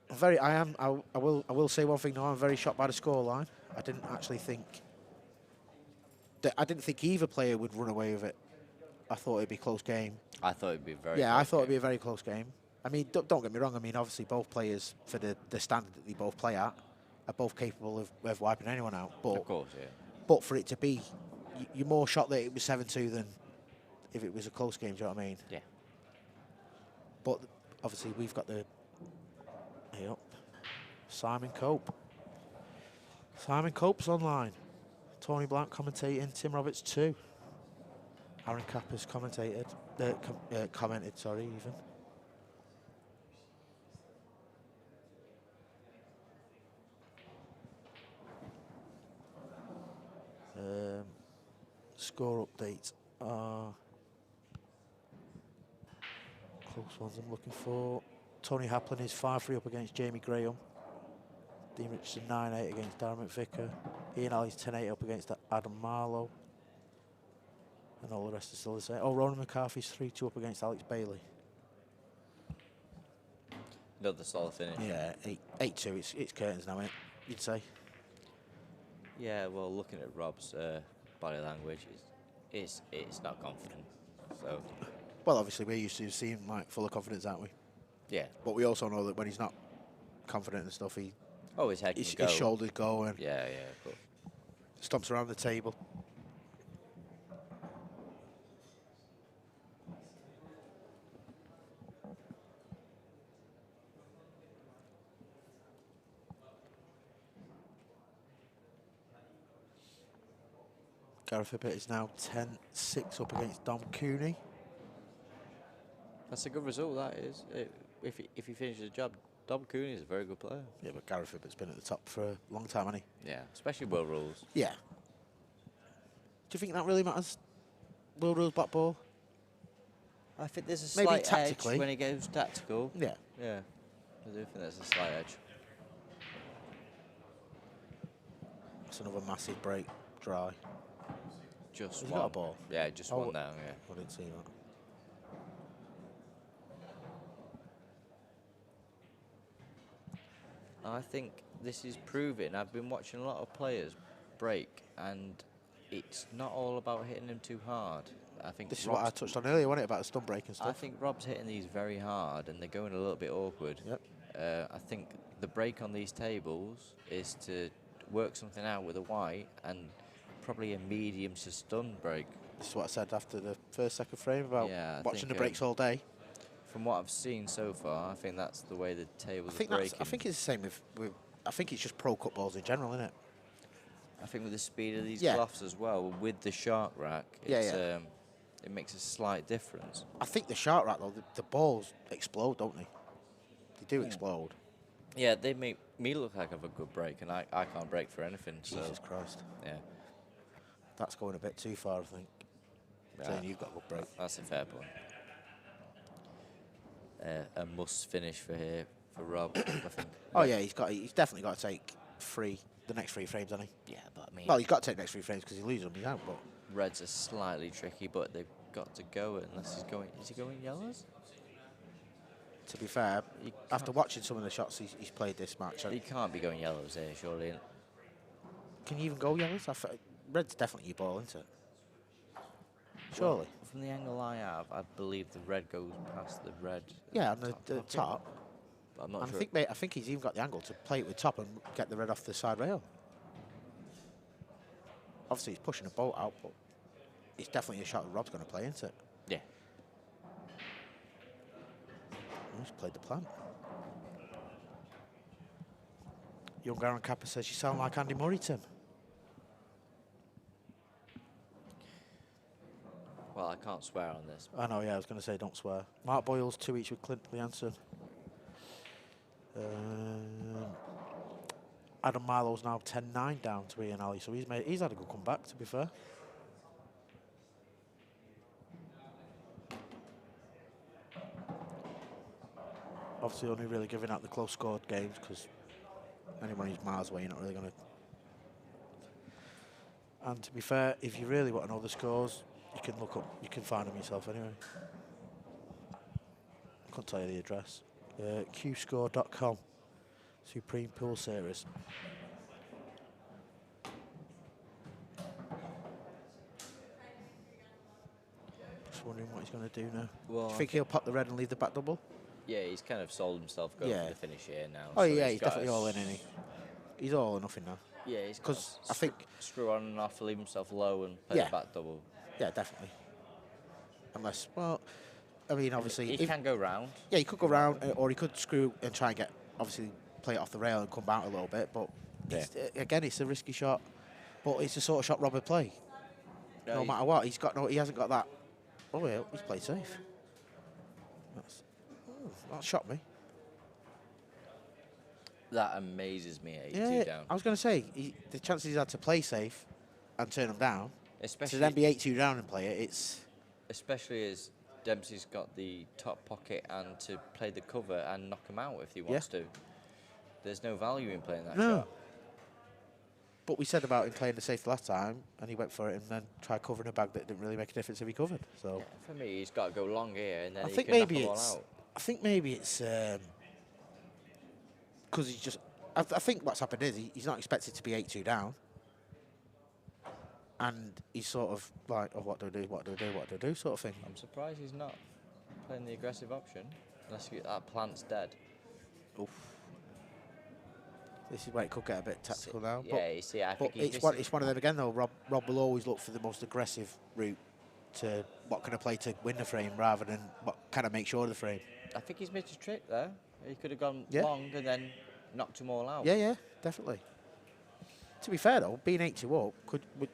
I will say one thing now. I'm very shocked by the scoreline. I didn't think either player would run away with it. I thought it'd be a close game. I thought it'd be very. Yeah, I close thought it'd be game. a very close game. I mean, don't get me wrong. I mean, obviously both players, for the standard that they both play at, are both capable of wiping anyone out. But Of course, yeah. But for it to be, you're more shocked that it was 7-2 than if it was a close game, do you know what I mean? Yeah. But obviously we've got the, yep, Simon Cope. Simon Cope's online. Tony Blank commentating, Tim Roberts 2. Aaron Kappa's commented, sorry, even. Score updates are close ones I'm looking for. Tony Haplin is 5-3 up against Jamie Graham. Dean Richardson 9-8 against Darren McVicker. Ian Ali's 10-8 up against Adam Marlowe. And all the rest are still the same. Oh, Ronan McCarthy's 3-2 up against Alex Bailey. Another solid finish. Yeah, 8-2. It's curtains now, ain't it? You'd say. Yeah, well, looking at Rob's body language, it's not confident. So. Well, obviously we're used to seeing him like full of confidence, aren't we? Yeah. But we also know that when he's not confident and stuff, His head can his go. shoulders go and Yeah, of course. stomps around the table. Gareth Hibbert is now 10-6 up against Dom Cooney. That's a good result, that is. If he finishes the job, Dom Cooney is a very good player. Yeah, but Gareth Hibbert's been at the top for a long time, hasn't he? Yeah, especially world rules. Yeah. Do you think that really matters? World rules black ball? I think there's a Maybe slight tactically. edge when he goes tactical. Yeah. Yeah, I do think there's a slight edge. That's another massive break, dry. Just Has he one. got a ball? Yeah, just Oh, one down, yeah. I didn't see that. I think this is proving. I've been watching a lot of players break, and it's not all about hitting them too hard. I think This is what I touched on earlier, wasn't it, about the stun break and stuff? I think Rob's hitting these very hard, and they're going a little bit awkward. Yep. I think the break on these tables is to work something out with a white and probably a medium to stun break. This is what I said after the second frame about Yeah, I watching think, the breaks all day. From what I've seen so far, I think that's the way the tables I think are breaking. I think it's the same with I think it's just pro cut balls in general, isn't it? I think with the speed of these Yeah. cloths as well, with the shark rack, Yeah, it's, yeah. It makes a slight difference. I think the shark rack though, the balls explode, don't they? They do explode. Yeah, they make me look like I have a good break, and I can't break for anything. So Jesus Christ. yeah, That's going a bit too far, I think. Saying you've got a good break. that's a fair point. A must finish for here for Rob, I think. Oh yeah, he's definitely got to take the next 3 frames, hasn't he? Yeah, but I mean, Well, he's got to take the next 3 frames because he loses them, he's out, but reds are slightly tricky, but they've got to go unless he's going. Is he going yellows? to be fair, You after can't- watching some of the shots he's played this match, He can't be going yellows here, surely. can you even go yellows? Red's definitely your ball, isn't it? Surely. Well, from the angle I have, I believe the red goes past the red. Yeah, on the pocket, top. But I'm not And sure. I think he's even got the angle to play it with top and get the red off the side rail. Obviously, he's pushing a bolt out, but it's definitely a shot that Rob's going to play, isn't it? Yeah. He's played the plan. Young Aaron Kappa says, you sound like Andy Murray, Tim. Well, I can't swear on this. I know, yeah, I was going to say don't swear. Mark Boyle's 2 each with Clint Leanson. Adam Marlowe's now 10-9 down to Ian Ali, so he's had a good comeback, to be fair. Obviously only really giving out the close scored games because anyone who's miles away, you're not really going to. And to be fair, if you really want to know the scores, you can find them yourself anyway. I couldn't tell you the address. qscore.com, Supreme Pool Series. Just wondering what he's going to do now. Well, Do you think he'll pop the red and leave the back double? yeah, he's kind of sold himself going Yeah. for the finish here now. Oh so yeah, he's got definitely a all in, isn't he? He's all or nothing now. Yeah, he's 'Cause got I think- screw on and off, leave himself low and play Yeah. the back double. Yeah, definitely. Unless, well, I mean, obviously, He can go round. yeah, he could go round, or he could screw and try and obviously, play it off the rail and come out a little bit. But again, it's a risky shot. But it's the sort of shot Rob would play. Yeah, No he- matter what, he hasn't got that. Oh yeah, he's played safe. That shocked me. That amazes me, 82 Yeah, down. I was going to say the chances he's had to play safe and turn them down, Especially, to then be 8-2 down and play it, especially as Dempsey's got the top pocket and to play the cover and knock him out if he wants to. There's no value in playing that no. shot. But we said about him playing the safe last time, and he went for it and then tried covering a bag that didn't really make a difference if he covered. So Yeah, for me, he's got to go long here and then I he think can knock maybe them all it's. out. I think maybe it's because he's just. I think what's happened is he's not expected to be 8-2 down, and he's sort of like, oh, what do I do? What do I do? What do I do? Sort of thing. I'm surprised he's not playing the aggressive option unless that plant's dead. Oof. This is where it could get a bit tactical now. Yeah, you see, I But think he's it's one of them again though. Rob will always look for the most aggressive route to what can I play to win the frame rather than what can I make sure of the frame. I think he's missed a trick there. He could have gone Yeah. long and then knocked them all out. Yeah, definitely. To be fair though, being 8-2 up,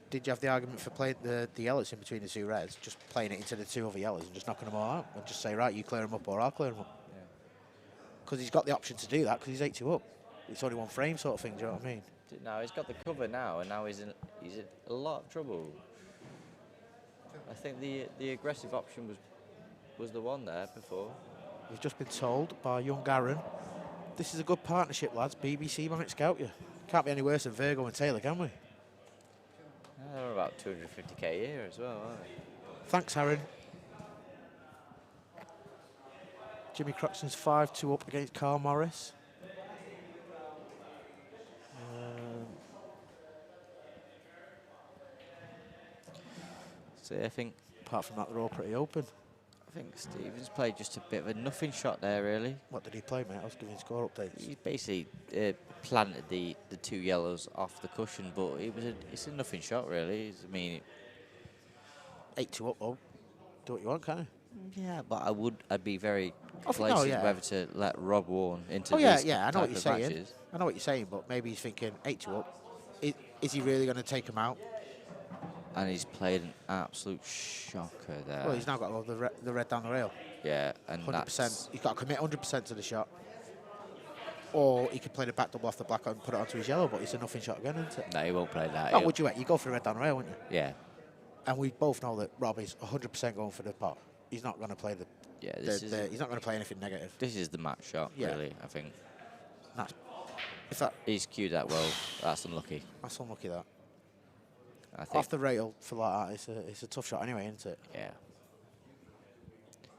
did you have the argument for playing the yellows in between the 2 reds, just playing it into the 2 other yellows and just knocking them all out, and just say, right, you clear them up or I'll clear them up? Yeah. Because he's got the option to do that because he's 8-2 up. It's only one frame sort of thing. Do you know what I mean? Now he's got the cover now, and now he's in a lot of trouble. I think the aggressive option was was the one there before. We've just been told by young Aaron, this is a good partnership, lads. BBC might scout you. Can't be any worse than Virgo and Taylor, can we? They're about 250k a year as well, aren't they? Thanks, Aaron. Jimmy Croxton's 5-2 up against Carl Morris. So I think Apart from that, they're all pretty open. Stevens played just a bit of a nothing shot there, really. What did he play, mate? I was giving score updates. He basically planted the 2 yellows off the cushion, but it's a nothing shot, really. I mean, 8-2 up, though. Do what you want, can't you? yeah, but I'd be very Oh, conflicted yeah. whether to let Rob Wharne into Oh, yeah, these yeah, I know what type you're of saying. matches. I know what you're saying, but maybe he's thinking 8-2 up. Is he really going to take him out? And he's played an absolute shocker there. Well, he's now got to go the red down the rail. Yeah, and 100%. He's got to commit 100% to the shot. Or he could play the back double off the black and put it onto his yellow, but it's a nothing shot again, isn't it? No, he won't play that. Oh, would you? You go for the red down the rail, wouldn't you? Yeah. And we both know that Rob is 100% going for the pot. He's not going to play he's not going to play anything negative. This is the match shot, Yeah. really, I think. He's cued that well. That's unlucky, That's unlucky, that. I think. Off the rail for like that, it's a tough shot anyway, isn't it? Yeah.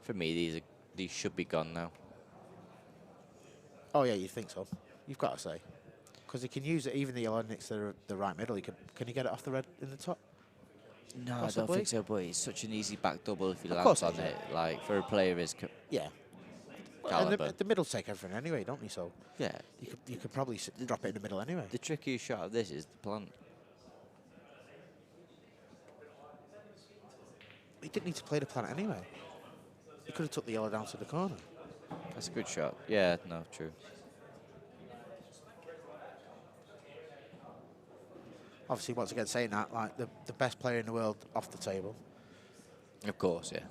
For me, these should be gone now. Oh, yeah, you think so. You've got to say. Because he can use it, even the yellow next to the right middle. Can he get it off the red in the top? No, Possibly. I don't think so, but it's such an easy back double if he Of lands course on it is, it. Like, for a player of his Yeah. calibre. And the middle take everything anyway, don't you? So Yeah. you could probably drop it in the middle anyway. The trickiest shot of this is the plant. He didn't need to play the planet anyway. He could have took the yellow down to the corner. That's a good shot. Yeah, no, true. Obviously, once again, saying that, like the best player in the world off the table. Of course, yeah.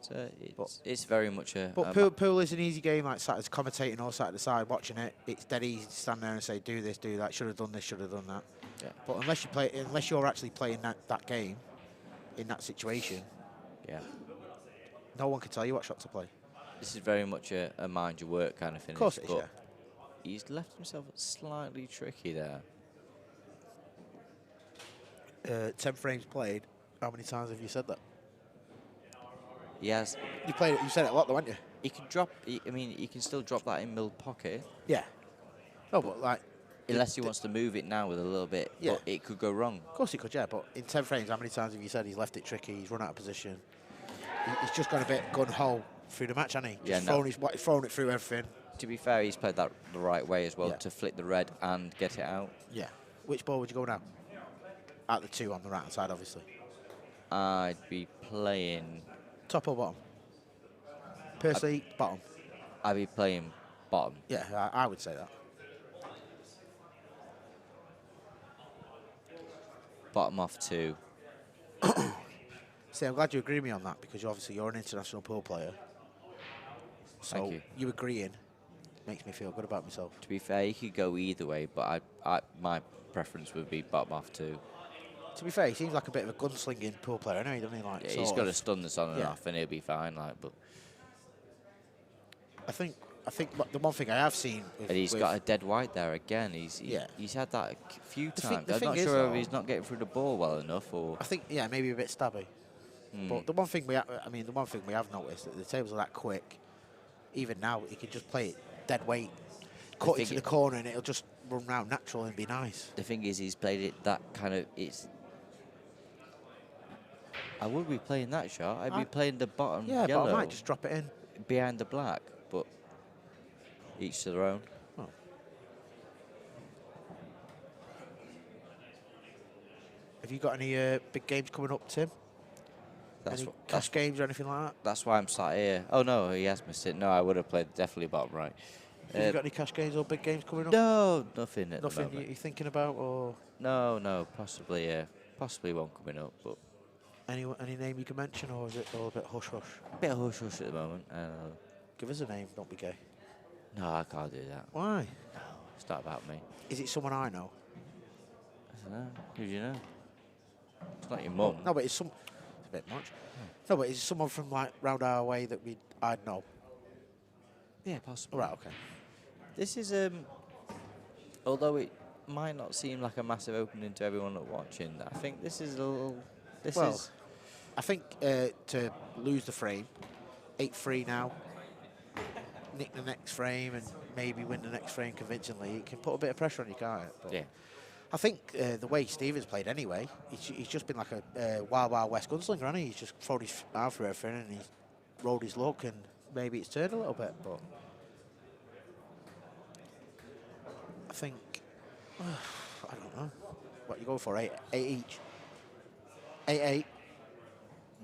So it's very much a... But pool is an easy game, like sat as commentating or sat at the side watching it. It's dead easy to stand there and say, do this, do that, should have done this, should have done that. Yeah. But unless you're actually playing that game in that situation, Yeah. no one can tell you what shot to play. This is very much a mind your work kind of finish. Of course it is, but yeah. He's left himself slightly tricky there. 10 frames played. How many times have you said that? He has... You played it. You said it a lot, though, haven't you? He can drop... I mean, he can still drop that in middle pocket. Yeah. No, but like... Unless he wants to move it now with a little bit. Yeah. But it could go wrong. Of course he could, yeah. But in 10 frames, how many times have you said he's left it tricky? He's run out of position. He's just gone a bit gun-ho through the match, hasn't he? Yeah, Just thrown it through everything. To be fair, he's played that the right way as well, Yeah. to flick the red and get it out. Yeah. Which ball would you go now? At the 2 on the right-hand side, obviously. I'd be playing... Top or bottom? Personally, bottom. I'd be playing bottom. Yeah, I would say that. Bottom off 2. See, I'm glad you agree with me on that because you're an international pool player. So Thank you. You agreeing makes me feel good about myself. To be fair, he could go either way, but my preference would be bottom off 2. To be fair, he seems like a bit of a gunslinging pool player anyway, doesn't he? Like, Yeah, he's got to stun this on and Yeah. off, and he'll be fine. Like, but I think the one thing I have seen with, and he's got a dead white there again. He's had that a few The times. thing I'm not is, sure though, whether he's not getting through the ball well enough or. I think maybe a bit stabby. But the one thing we have noticed that the tables are that quick. Even now, he can just play it dead weight, cut it to the corner, and it'll just run round natural and be nice. The thing is, he's played it that kind of. I would be playing that shot. I'd be playing the bottom Yeah, yellow but I might just drop it in. behind the black, but each to their own. Oh. Have you got any big games coming up, Tim? Any cash games or anything like that? That's why I'm sat here. Oh no, he has missed it. No, I would have played definitely bottom right. Have you got any cash games or big games coming up? No, nothing at the Nothing moment. you're thinking about, or No, possibly, yeah. Possibly one coming up, but any name you can mention, or is it all a bit hush hush? a bit of hush-hush at the moment. Give us a name, don't be gay. No, I can't do that. Why? It's not about me. Is it someone I know? I don't know. Who do you know? It's not your mum. No, but it's some. bit much. No, but it's someone from like round our way that I'd know. Yeah, possible. Right, okay. This is although it might not seem like a massive opening to everyone that's watching, I think this is a little. This Well, is. I think to lose the frame, 8-3 now, nick the next frame and maybe win the next frame convincingly, it can put a bit of pressure on you, can't it? But Yeah. I think the way Stevens played anyway, he's just been like a Wild Wild West gunslinger, hasn't he? He's just thrown his arm through everything and he's rolled his luck and maybe it's turned a little bit, but I think, I don't know. What you go for, 8 each? 8-8.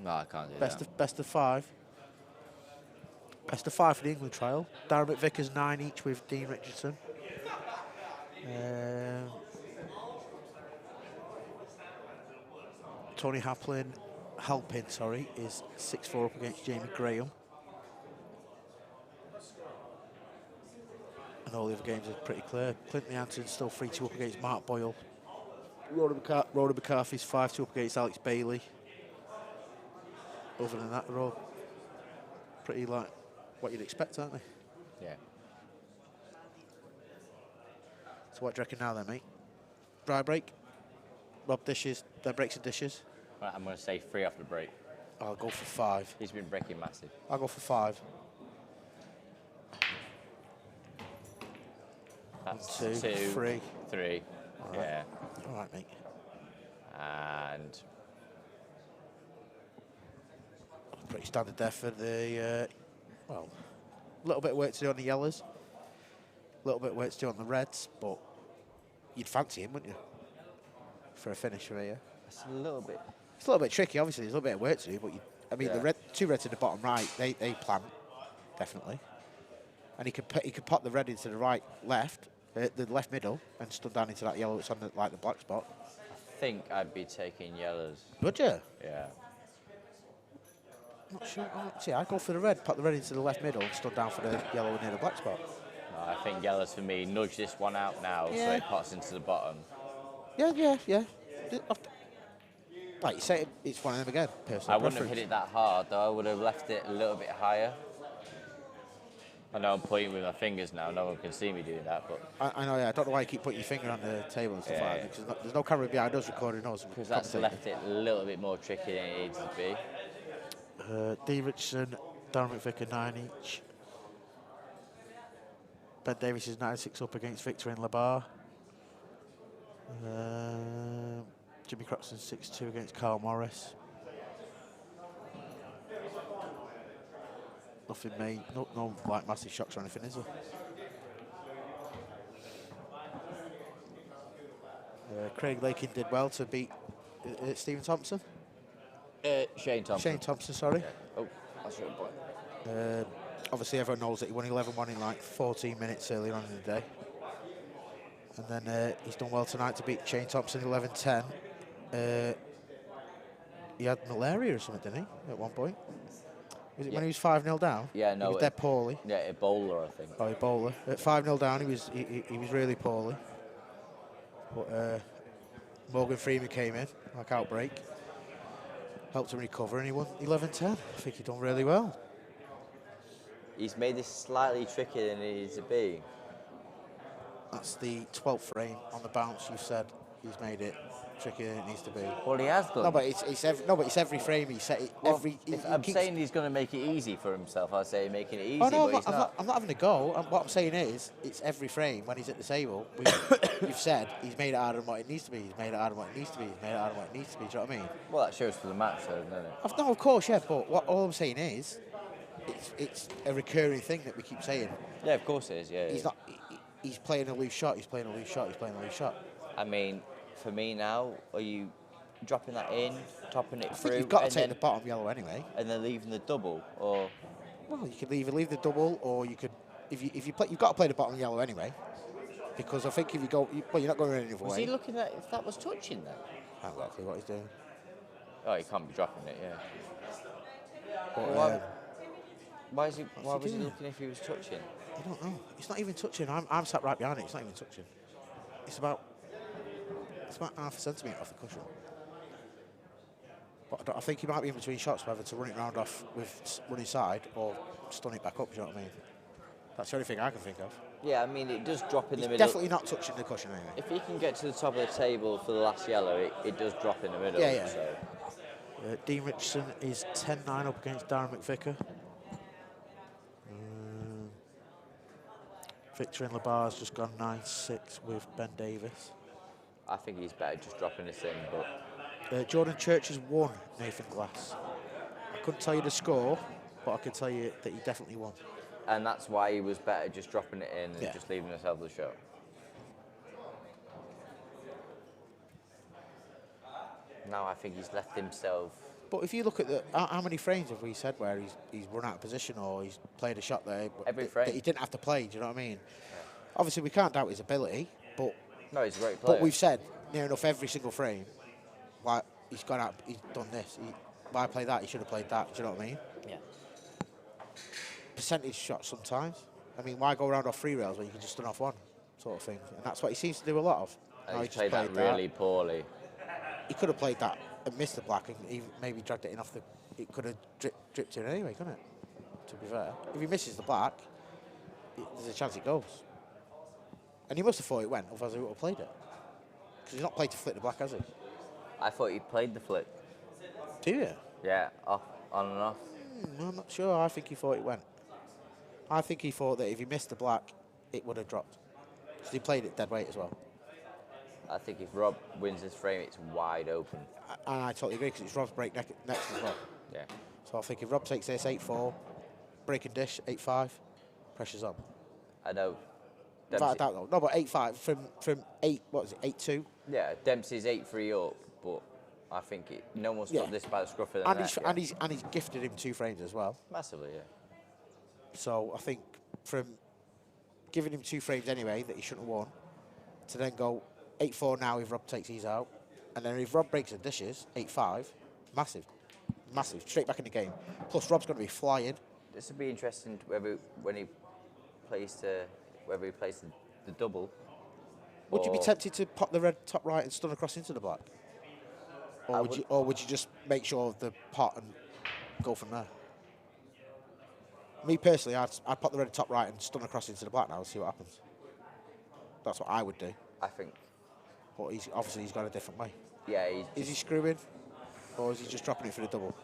No, I can't do Best that. of 5. Best of 5 for the England trial. Darren McVickers 9 each with Dean Richardson. Tony Halpin, is 6-4 up against Jamie Graham. And all the other games are pretty clear. Clinton Hanson's still 3-2 up against Mark Boyle. Rhoda McCarthy's 5-2 up against Alex Bailey. Other than that, they're all pretty like what you'd expect, aren't they? Yeah. So what do you reckon now then, mate? Dry break? Rob dishes, then breaks and dishes? Right, I'm going to say 3 off the break. I'll go for 5. He's been breaking massive. I'll go for 5. That's 1, 2, 3. 3. All right. Yeah. All right, mate. And Pretty standard there for the, well, a little bit of work to do on the yellows. A little bit of work to do on the reds, but you'd fancy him, wouldn't you? For a finisher here. it's a little bit. It's a little bit tricky, obviously. There's a little bit of work to do, but I mean, Yeah. the 2 reds in the bottom right, they plant, definitely. And he could pop the red into the left, the left middle, and stun down into that yellow that's on the black spot. I think I'd be taking yellows. Would you? Yeah. Not sure. See, I'd go for the red, pop the red into the left middle, and stun down for the yellow near the black spot. No, I think yellows for me. Nudge this one out now so Yeah. it pots into the bottom. Yeah. Like you say, it's one of them again. Personal I wouldn't have preference. hit it that hard though. I would have left it a little bit higher. I know I'm pointing with my fingers now. No one can see me doing that, but I know, yeah. I don't know why you keep putting your finger on the table and stuff Yeah, like that, because there's no camera behind us recording us. because that's commentating. left it a little bit more tricky than it needs to be. Dean Richardson, Darren McVicker 9 each. Ben Davies is 9-6 up against Victor in Labar. Jimmy Croxton 6-2 against Carl Morris. Nothing made, no like massive shocks or anything, is there? Craig Lakin did well to beat Stephen Thompson. Shane Thompson. Shane Thompson, sorry. Yeah. Oh, that's your point. Obviously, everyone knows that he won 11-1 in like 14 minutes earlier on in the day. And then he's done well tonight to beat Shane Thompson 11-10. He had malaria or something, didn't he, at one point? Was it when he was 5-0 down? Yeah, no. He was dead poorly. Yeah, Ebola, I think. Oh, Ebola. At 5-0 down, he was really poorly. But Morgan Freeman came in, like outbreak. Helped him recover, and he won 11-10. I think he done really well. He's made this slightly trickier than it needs to be. That's the 12th frame on the bounce. You said he's made it trickier than it needs to be. Well, he has done. No, but it's every frame he set. Well, Every. if he I'm keeps- saying he's going to make it easy for himself, I'd say making it easy, Oh no, but he's not. I'm not having a go. What I'm saying is, it's every frame when he's at the table. You've said he's made it harder than what it needs to be. He's made it harder than what it needs to be. He's made it harder than what it needs to be. Do you know what I mean? Well, that shows for the match, though, doesn't it? No, of course, yeah. But all I'm saying is, it's a recurring thing that we keep saying. Yeah, of course it is. Yeah. He's yeah. not. He's playing a loose shot. He's playing a loose shot. He's playing a loose shot. I mean, for me now, are you dropping that in, topping it I through, think you've got to and take then the bottom yellow anyway. and then leaving the double, or Well, you could either leave the double, or you could, if you play, you've got to play the bottom yellow anyway. Because I think if you go, well, you're not going any other was way. he looking at if that was touching then? I haven't got a clue what he's doing. Oh, he can't be dropping it, yeah. But, Well, Why is he? Why he was he doing? looking if he was touching? I don't know. It's not even touching. I'm sat right behind it. It's not even touching. It's about half a centimetre off the cushion. But I think he might be in between shots, whether to run it round off with running side or stun it back up, do you know what I mean? That's the only thing I can think of. Yeah, I mean, it does drop in He's the middle. definitely not touching the cushion anyway. If he can get to the top of the table for the last yellow, it does drop in the middle. Yeah, yeah. So. Dean Richardson is 10-9 up against Darren McVicker. Victor in Labar's just gone 9-6 with Ben Davis. I think he's better just dropping this in, but... Jordan Church has won Nathan Glass. I couldn't tell you the score, but I can tell you that he definitely won. And that's why he was better just dropping it in and just leaving himself the shot. Now I think he's left himself... But if you look at how many frames have we said where he's run out of position or he's played a shot there Every frame. that he didn't have to play, do you know what I mean? Yeah. Obviously, we can't doubt his ability, but... No, he's a great player. But we've said near enough every single frame, like, he's gone out, he's done this. Why play that? He should have played that, do you know what I mean? Yeah. Percentage shots sometimes. I mean, why go around off 3 rails when you can just stun off one, sort of thing? And that's what he seems to do a lot of. And he's played that really poorly. He could have played that and missed the black and even maybe dragged it in off the... It could have dripped in anyway, couldn't it? To be fair. If he misses the black, there's a chance it goes. And he must have thought it went, otherwise he would have played it. Because he's not played to flick the black, has he? I thought he played the flick. Do you? Yeah, off, on and off. I'm not sure. I think he thought it went. I think he thought that if he missed the black, it would have dropped. So he played it dead weight as well. I think if Rob wins this frame, it's wide open. And I totally agree, because it's Rob's break next as well. Yeah. So I think if Rob takes this 8-4, break and dish, 8-5, pressure's on. I know. In fact, I don't know. No, but 8-5 from 8, what is it, 8-2? Yeah, Dempsey's 8-3 up, but I think no one's got this by the scruff of the neck. And he's gifted him 2 frames as well. Massively, yeah. So I think from giving him 2 frames anyway that he shouldn't have won, to then go 8-4 now if Rob takes these out, and then if Rob breaks the dishes, 8-5, massive, straight back in the game. Plus Rob's going to be flying. This would be interesting whether when he plays the double. Would you be tempted to pop the red top right and stun across into the black, or would you just make sure of the pot and go from there? Me personally, I'd pop the red top right and stun across into the black now and see what happens. That's what I would do. I think. But obviously he's got a different way. Yeah. Is he screwing, or is he just dropping it for the double?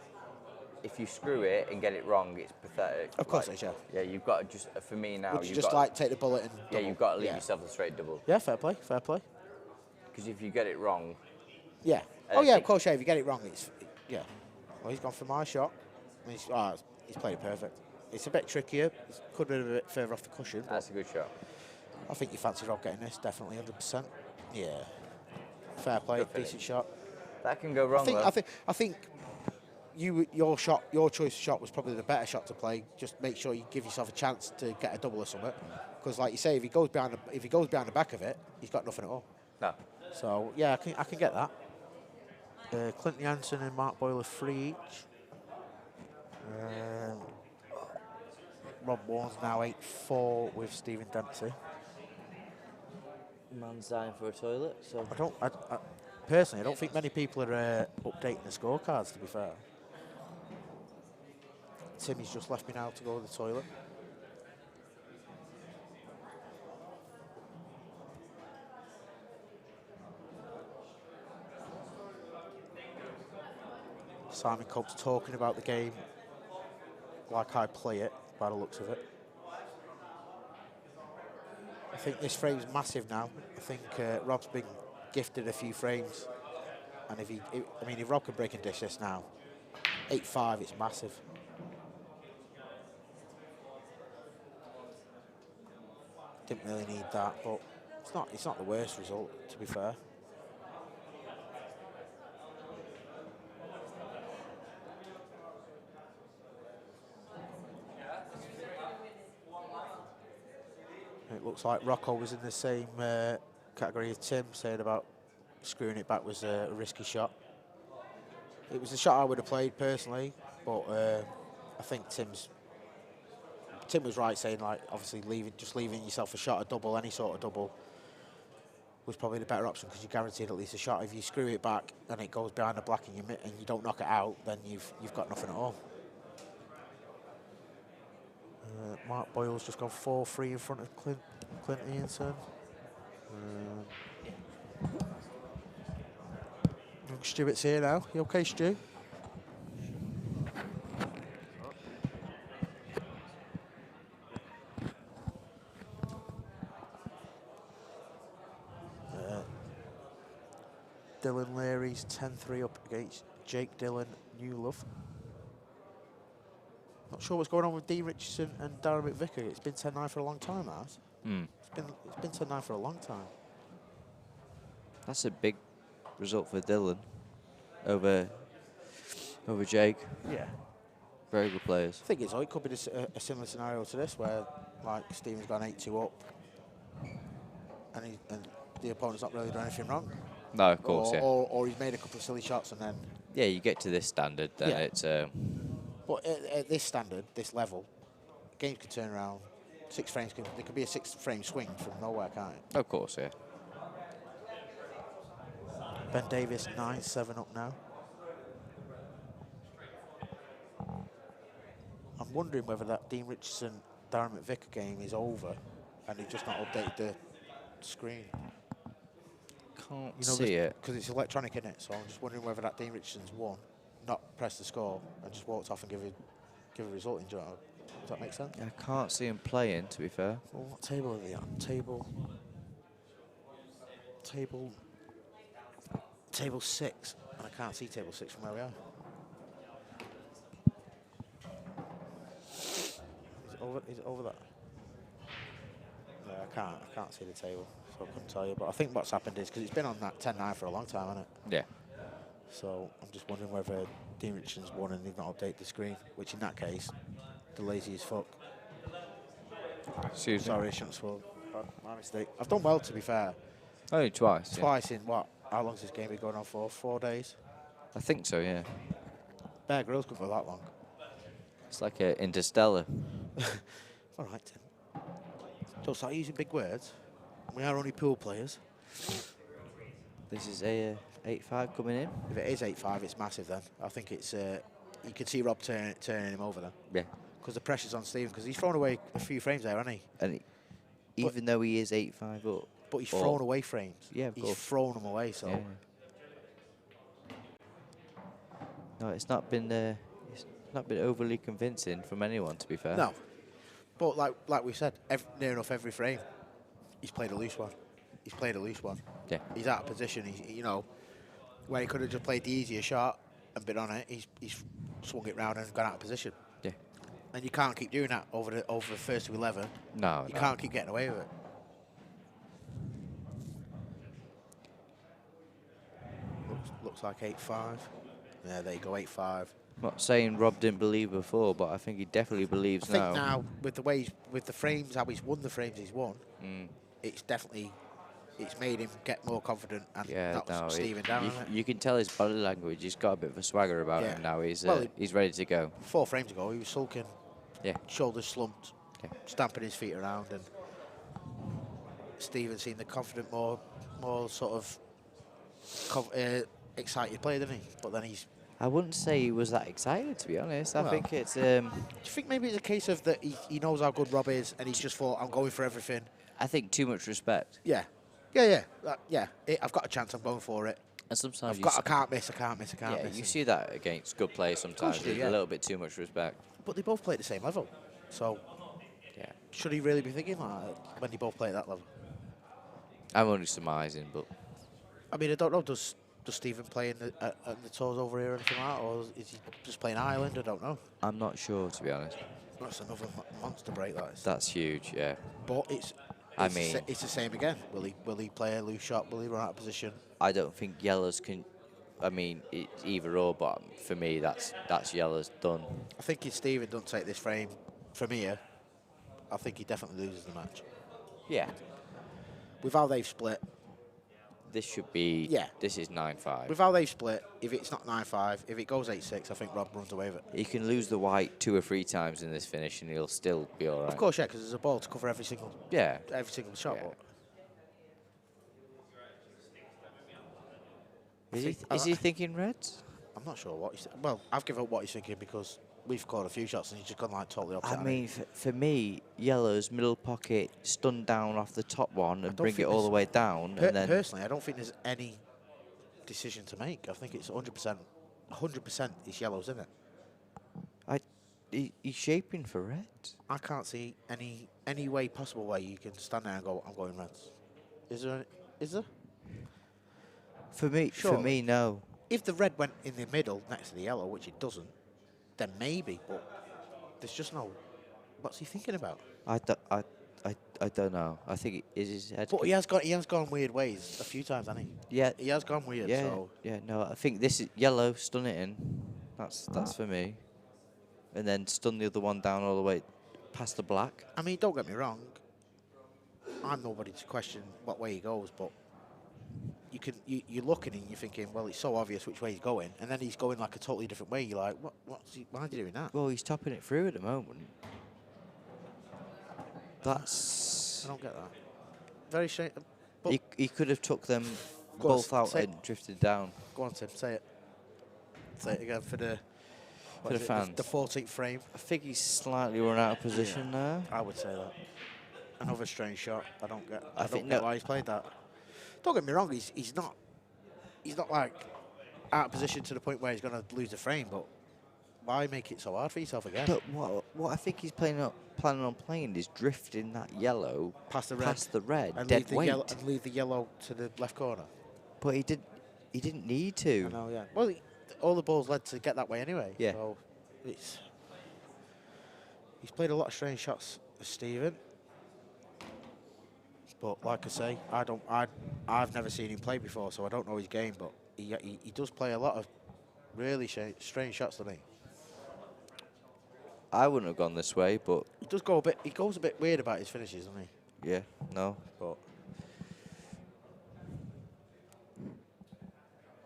If you screw it and get it wrong, it's pathetic. Of course it is, yeah. Yeah, you've got to just, for me now... Would you just like take the bullet and double? Yeah, you've got to leave yourself a straight double. Yeah, fair play. Because if you get it wrong... Yeah. Oh yeah, of course, yeah, if you get it wrong, it's... Yeah. Well, he's gone for my shot. And he's played it perfect. It's a bit trickier. It could have been a bit further off the cushion. That's a good shot. I think you fancy Rob getting this, definitely, 100%. Yeah. Fair play, decent shot. That can go wrong, I think your choice of shot was probably the better shot to play. Just make sure you give yourself a chance to get a double or something. Because, like you say, if he goes behind the back of it, he's got nothing at all. No. So yeah, I can get that. Clinton Jansen and Mark Boyle are 3 each. Rob Wharne's now 8-4 with Stephen Dempsey. Man's dying for a toilet, so... Personally, I don't think many people are updating the scorecards, to be fair. Timmy's just left me now to go to the toilet. Simon Cope's talking about the game like I play it, by the looks of it. I think this frame's massive now. I think Rob's been gifted a few frames, and if Rob can break and dish this now, 8-5, it's massive. Didn't really need that, but it's not the worst result, to be fair. It looks like Rocco was in the same category as Tim, saying about screwing it back was a risky shot. It was the shot I would have played personally, but I think Tim was right saying, like, obviously leaving yourself a shot, a double, any sort of double, was probably the better option because you're guaranteed at least a shot. If you screw it back and it goes behind the black and you don't knock it out, then you've got nothing at all. Mark Boyle's just gone 4-3 in front of Clint Ianson. Stuart's here now. You okay, Stu? Dylan Leary's 10-3 up against Jake Dillon Newlove. Not sure what's going on with Dean Richardson and Darren McVicker. It's been 10-9 for a long time, that. It's been 10-9 for a long time. That's a big result for Dylan over Jake. Yeah. Very good players. I think it could be a similar scenario to this, where like Stephen's gone 8-2 up, and the opponent's not really done anything wrong. No, of course, or he's made a couple of silly shots and then. Yeah, you get to this standard, then it's. But at this standard, this level, games can turn around. 6 frames there could be a 6-frame swing from nowhere, can't it? Of course, yeah. Ben Davis 9-7 up now. I'm wondering whether that Dean Richardson Darren McVicker game is over and they've just not updated the screen. Can't see it. Because it's electronic, isn't it? So I'm just wondering whether that Dean Richardson's won, not pressed the score, and just walked off and give a result in. Does that make sense? I can't see him playing, to be fair. Well, what table are they on? Table 6. And I can't see table 6 from where we are. Is it over that? No, I can't see the table, so I couldn't tell you. But I think what's happened is, because it's been on that 10-9 for a long time, hasn't it? Yeah. So I'm just wondering whether Dean Richardson's won and they've not updated the screen, which in that case, the lazy as fuck. Excuse me. Sorry, I shouldn't have spoiled. My mistake. I've done well, to be fair. Only twice. Twice in what? How long's this game been going on for? 4 days? I think so, yeah. Bear Grylls could go that long. It's like a Interstellar. All right, Tim. Don't start using big words. We are only pool players. This is a 8-5 coming in. If it is 8-5, it's massive then. I think it's... you can see Rob turning him over then. Yeah. Because the pressure's on Stephen, because he's thrown away a few frames there, hasn't he? And even though he is 8-5 up. But he's thrown away frames. Yeah, of course. He's thrown them away, so... Yeah. No, it's not been overly convincing from anyone, to be fair. No. But like we said, near enough every frame, he's played a loose one. Yeah. He's out of position. He's, where he could have just played the easier shot and been on it, he's swung it round and gone out of position. Yeah. And you can't keep doing that over the first to 11. No. You can't keep getting away with it. Looks like 8-5. Yeah, there you go, 8-5. I'm not saying Rob didn't believe before, but I think he definitely believes now. I think now, with the way with the frames, how he's won the frames he's won, it's made him get more confident and not Stephen down. You can tell his body language. He's got a bit of a swagger about him now. He's ready to go. 4 frames ago, he was sulking, shoulders slumped, stamping his feet around, and Stephen seemed the confident, more sort of excited player, didn't he? But then I wouldn't say he was that excited, to be honest. I think it's... Do you think maybe it's a case of that he knows how good Rob is and he's just thought, I'm going for everything? I think too much respect. Yeah. I've got a chance, I'm going for it. And sometimes I can't miss. You see that against good players sometimes. There's a little bit too much respect. But they both play at the same level. So, should he really be thinking like that when they both play at that level? I'm only surmising, but... I mean, I don't know, does Stephen play in the tours over here or anything like that, or is he just playing Ireland? I don't know. I'm not sure, to be honest. That's another monster break, that is. That's huge, yeah. But it's the same again. Will he play a loose shot? Will he run out of position? I don't think Yellow's can... I mean, it's either or, but for me, that's Yellow's done. I think if Stephen doesn't take this frame from here, I think he definitely loses the match. Yeah. With how they've split... This should be... This is 9-5. With how they've split, if it's not 9-5, if it goes 8-6, I think Rob runs away with it. He can lose the white 2 or 3 times in this finish and he'll still be all right. Of course, yeah, because there's a ball to cover every single shot. Yeah. Is he thinking reds? I'm not sure what he's... Well, I've given up what he's thinking because we've scored a few shots and he's just gone like totally opposite. I mean, for me, yellow's middle pocket, stun down off the top one and bring it all the way down. And then personally, I don't think there's any decision to make. I think it's 100%. 100% is yellows, isn't it? He's shaping for reds. I can't see any way possible way you can stand there and go, I'm going reds. Is there? Is there? For me, no. If the red went in the middle next to the yellow, which it doesn't, then maybe. But there's just no. What's he thinking about? I don't know. I think it is his head. But he has gone weird ways a few times, hasn't he? Yeah. He has gone weird. Yeah. So. Yeah. No, I think this is yellow. Stun it in. That's for me. And then stun the other one down all the way past the black. I mean, don't get me wrong. I'm nobody to question what way he goes, but you're looking and you're thinking, well, it's so obvious which way he's going, and then he's going like a totally different way. You're like, why are you doing that? Well, he's topping it through at the moment. That's... I don't get that. Very strange. He could have took them both out and drifted down. Go on, Tim, say it. Say it again for the fans. The 14th frame. I think he's slightly run out of position there. I would say that. Another strange shot. I don't get why he's played that. Don't get me wrong, he's not like out of position to the point where he's going to lose the frame, but why make it so hard for yourself again? But what I think he's planning on playing is drifting that yellow past the red, and dead weight. And leave the yellow to the left corner. But he didn't need to. I know, yeah. Well, all the balls led to get that way anyway. Yeah. So he's played a lot of strange shots, Stephen. But like I say, I've never seen him play before, so I don't know his game. But he does play a lot of really strange shots, doesn't he? I wouldn't have gone this way, but He does go a bit. He goes a bit weird about his finishes, doesn't he? yeah, no.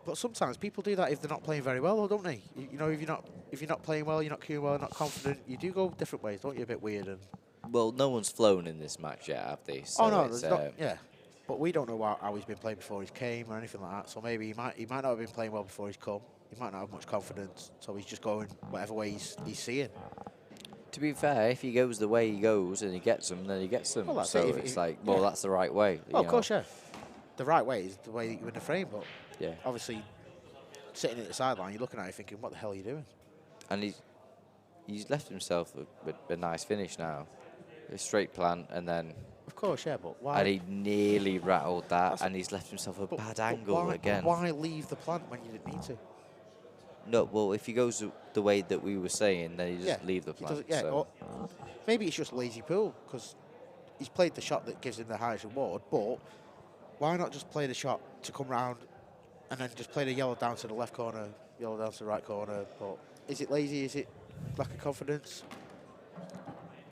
But sometimes people do that if they're not playing very well, don't they? You know, if you're not playing well, you're not queuing well, not confident, you do go different ways, don't you? A bit weird and. Well, no one's flown in this match yet, have they? So Oh no, there's not. Yeah, but we don't know how he's been playing before he's came or anything like that. So maybe he might not have been playing well before he's come. He might not have much confidence, so he's just going whatever way he's seeing. To be fair, if he goes the way he goes and he gets them, then he gets them. Well, that's so it. it's like, well, that's the right way. Oh, of course, yeah. The right way is the way that you win the frame, but yeah, obviously, sitting at the sideline, you're looking at it thinking, what the hell are you doing? And he's left himself a nice finish now. A straight plant, and then... Of course, yeah, but why... And he nearly rattled that, and he's left himself a bad angle again. Why leave the plant when you didn't need to? No, well, if he goes the way that we were saying, then he just leave the plant. Yeah, so. Maybe it's just lazy pool, because he's played the shot that gives him the highest reward, but why not just play the shot to come round and then just play the yellow down to the left corner, yellow down to the right corner? But is it lazy? Is it lack of confidence?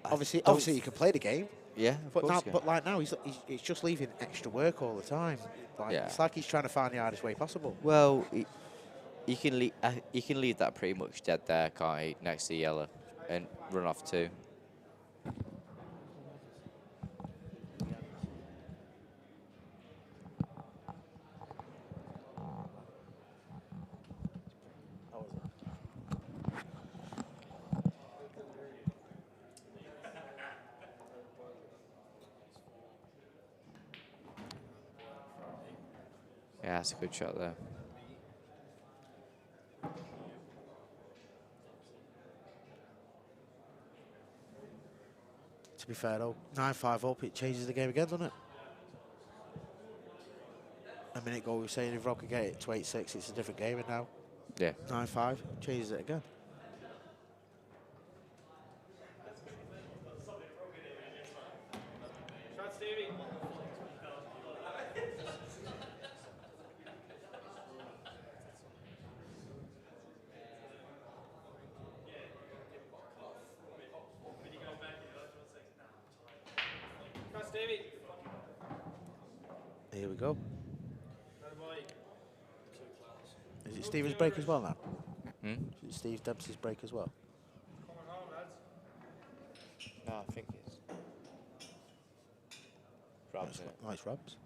Obviously, you can play the game. Yeah, but like now, he's just leaving extra work all the time. Like, it's like he's trying to find the hardest way possible. Well, he can leave that pretty much dead there, can't he? Next to yellow, and run off two. Yeah, that's a good shot there. To be fair though, 9-5 up, it changes the game again, doesn't it? A minute ago we were saying if Rob could get it to 8-6, it's a different game now. Yeah. 9-5, changes it again. Here we go. Is it Stephen's break as well now? Is it Steve Dempsey's break as well? No, I think it's Rob's. Nice Rob's.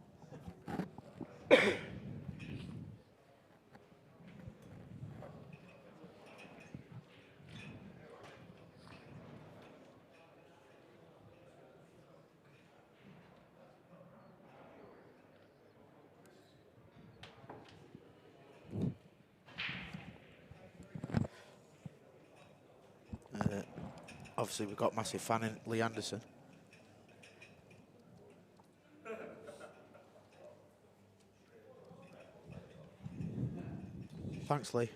obviously we've got massive fan in Lee Anderson. Thanks, Lee.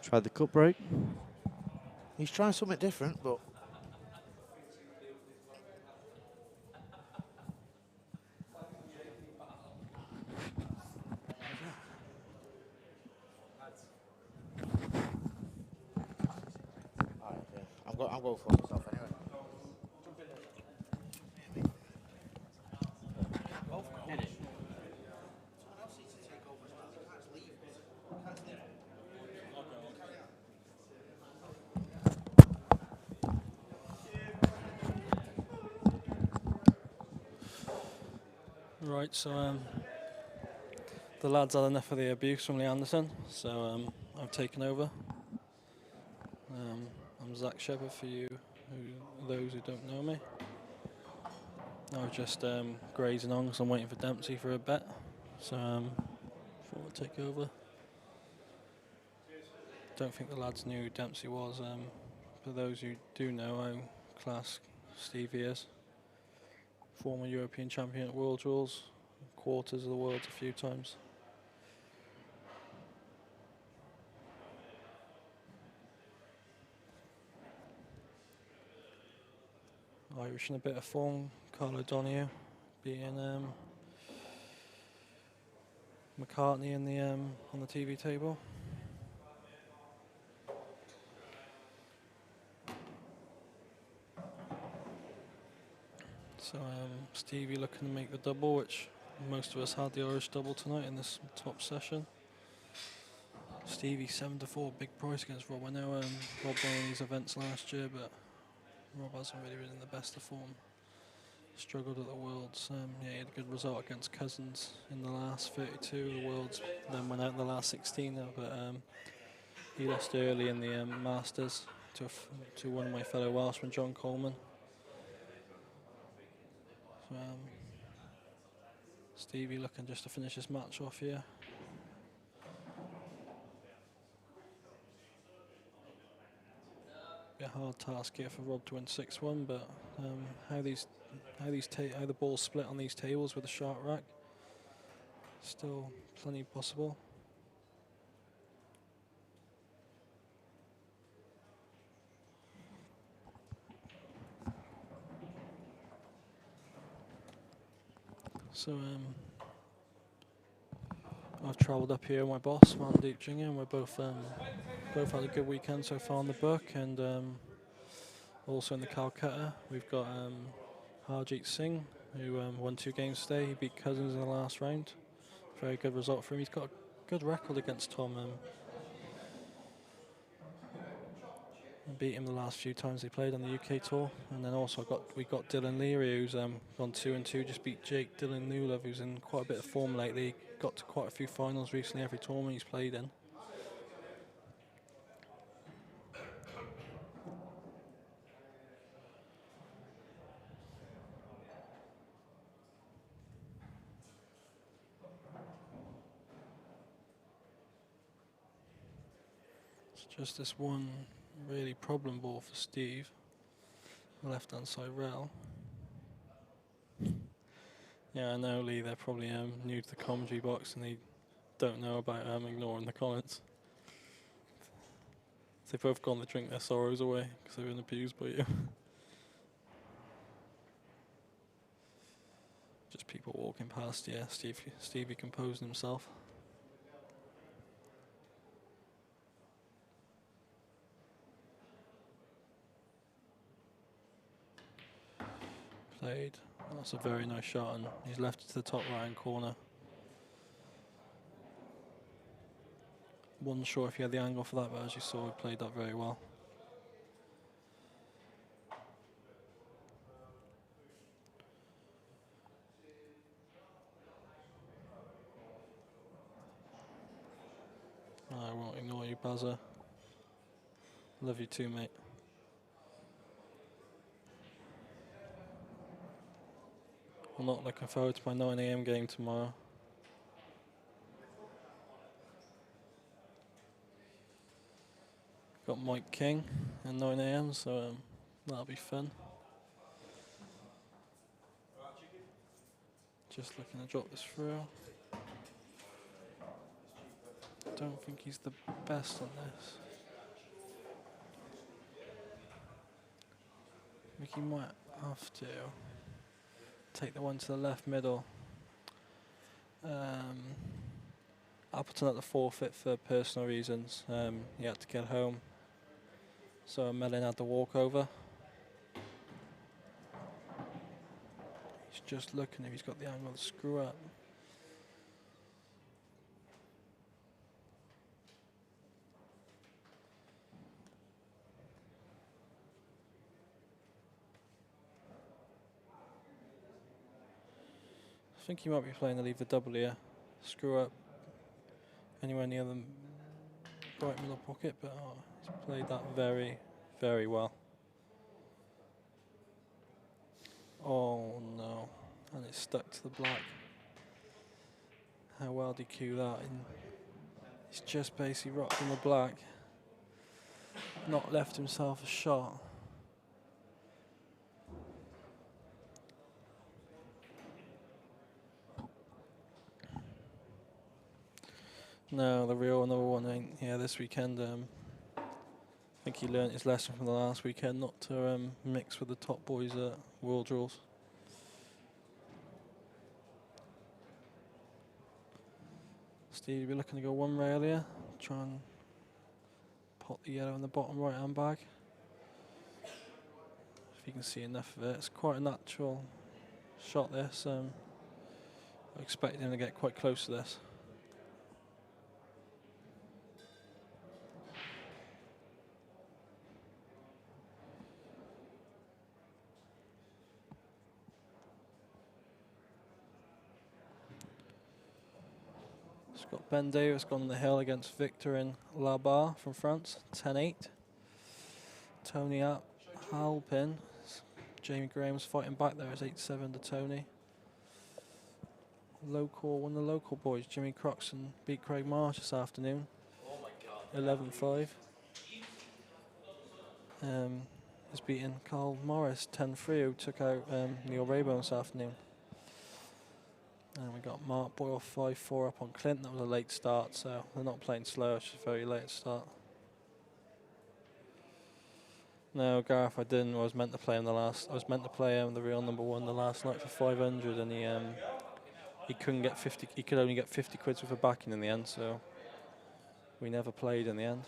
Tried the cup break. He's trying something different, but I'm going for myself anyway. Right, so the lads had enough of the abuse from Lee Anderson, so I've taken over. I'm Zach Shepherd for those who don't know me. I was just grazing on because I'm waiting for Dempsey for a bet, so thought I'd take over. Don't think the lads knew who Dempsey was. For those who do know how class Stevie is. Former European champion at World Rules, quarters of the world a few times. Irish in a bit of form, Carl O'Donoghue beating McCartney in the on the TV table. So Stevie looking to make the double, which most of us had the Irish double tonight in this top session. Stevie 7-4, big price against Rob. I know Rob won these events last year, but Rob hasn't really been in the best of form. Struggled at the Worlds. Yeah, he had a good result against Cousins in the last 32 of the Worlds, then went out in the last 16 now, but he lost early in the Masters to one of my fellow Welshmen, John Coleman. So, Stevie looking just to finish this match off here. Be a hard task here for Rob to win 6-1, but how the balls split on these tables with a sharp rack, still plenty possible. So I've travelled up here with my boss, Mandeep Jingha, and we're both had a good weekend so far on the book, and also in the Calcutta we've got Harjeet Singh, who won 2 games today. He beat Cousins in the last round. Very good result for him. He's got a good record against Tom. Beat him the last few times he played on the UK tour, and then also we got Dylan Leary, who's gone 2-2. Just beat Jake Dylan Newlove, who's in quite a bit of form lately. Got to quite a few finals recently, every tournament he's played in. It's just this one really problem ball for Steve, left hand side rail. Yeah, I know, Lee, they're probably new to the commentary box and they don't know about ignoring the comments. They've both gone to drink their sorrows away because they've been abused by you. Just people walking past, yeah, Stevie composing himself. Played. That's a very nice shot, and he's left it to the top right-hand corner. Wasn't sure if he had the angle for that, but as you saw, he played that very well. I won't ignore you, Bazza. Love you too, mate. I'm not looking forward to my 9 AM game tomorrow. Got Mike King at 9 AM, so that'll be fun. Just looking to drop this through. Don't think he's the best on this. I think he might have to take the one to the left middle. Appleton at the forfeit for personal reasons. He had to get home. So Mellon had the walkover. He's just looking if he's got the angle to screw up. I think he might be playing to leave the double here. Screw up anywhere near the right middle pocket, but he's played that very, very well. Oh no, and it's stuck to the black. How well did he cue that? And he's just basically rocked in the black. Not left himself a shot. No, the real number one ain't here this weekend. I think he learnt his lesson from the last weekend not to mix with the top boys at World Rules. Steve, you're looking to go one rail here. Try and pot the yellow in the bottom right hand bag. If you can see enough of it. It's quite a natural shot this. I expect him to get quite close to this. Got Ben Davis gone on the hill against Victor in La Barre from France, 10-8. Tony up, Halpin. Jamie Graham's fighting back there, it's 8-7 to Tony. One of the local boys, Jimmy Croxton, beat Craig Marsh this afternoon, 11-5. He's beaten Carl Morris, 10-3, who took out Neil Rayburn this afternoon. And we got Mark Boyle 5-4 up on Clint. That was a late start, so they're not playing slow. It's just a very late start. No, Gareth, I didn't. I was meant to play him the real number one the last night for 500, and he couldn't get 50. He could only get 50 quid with a backing in the end, so we never played in the end.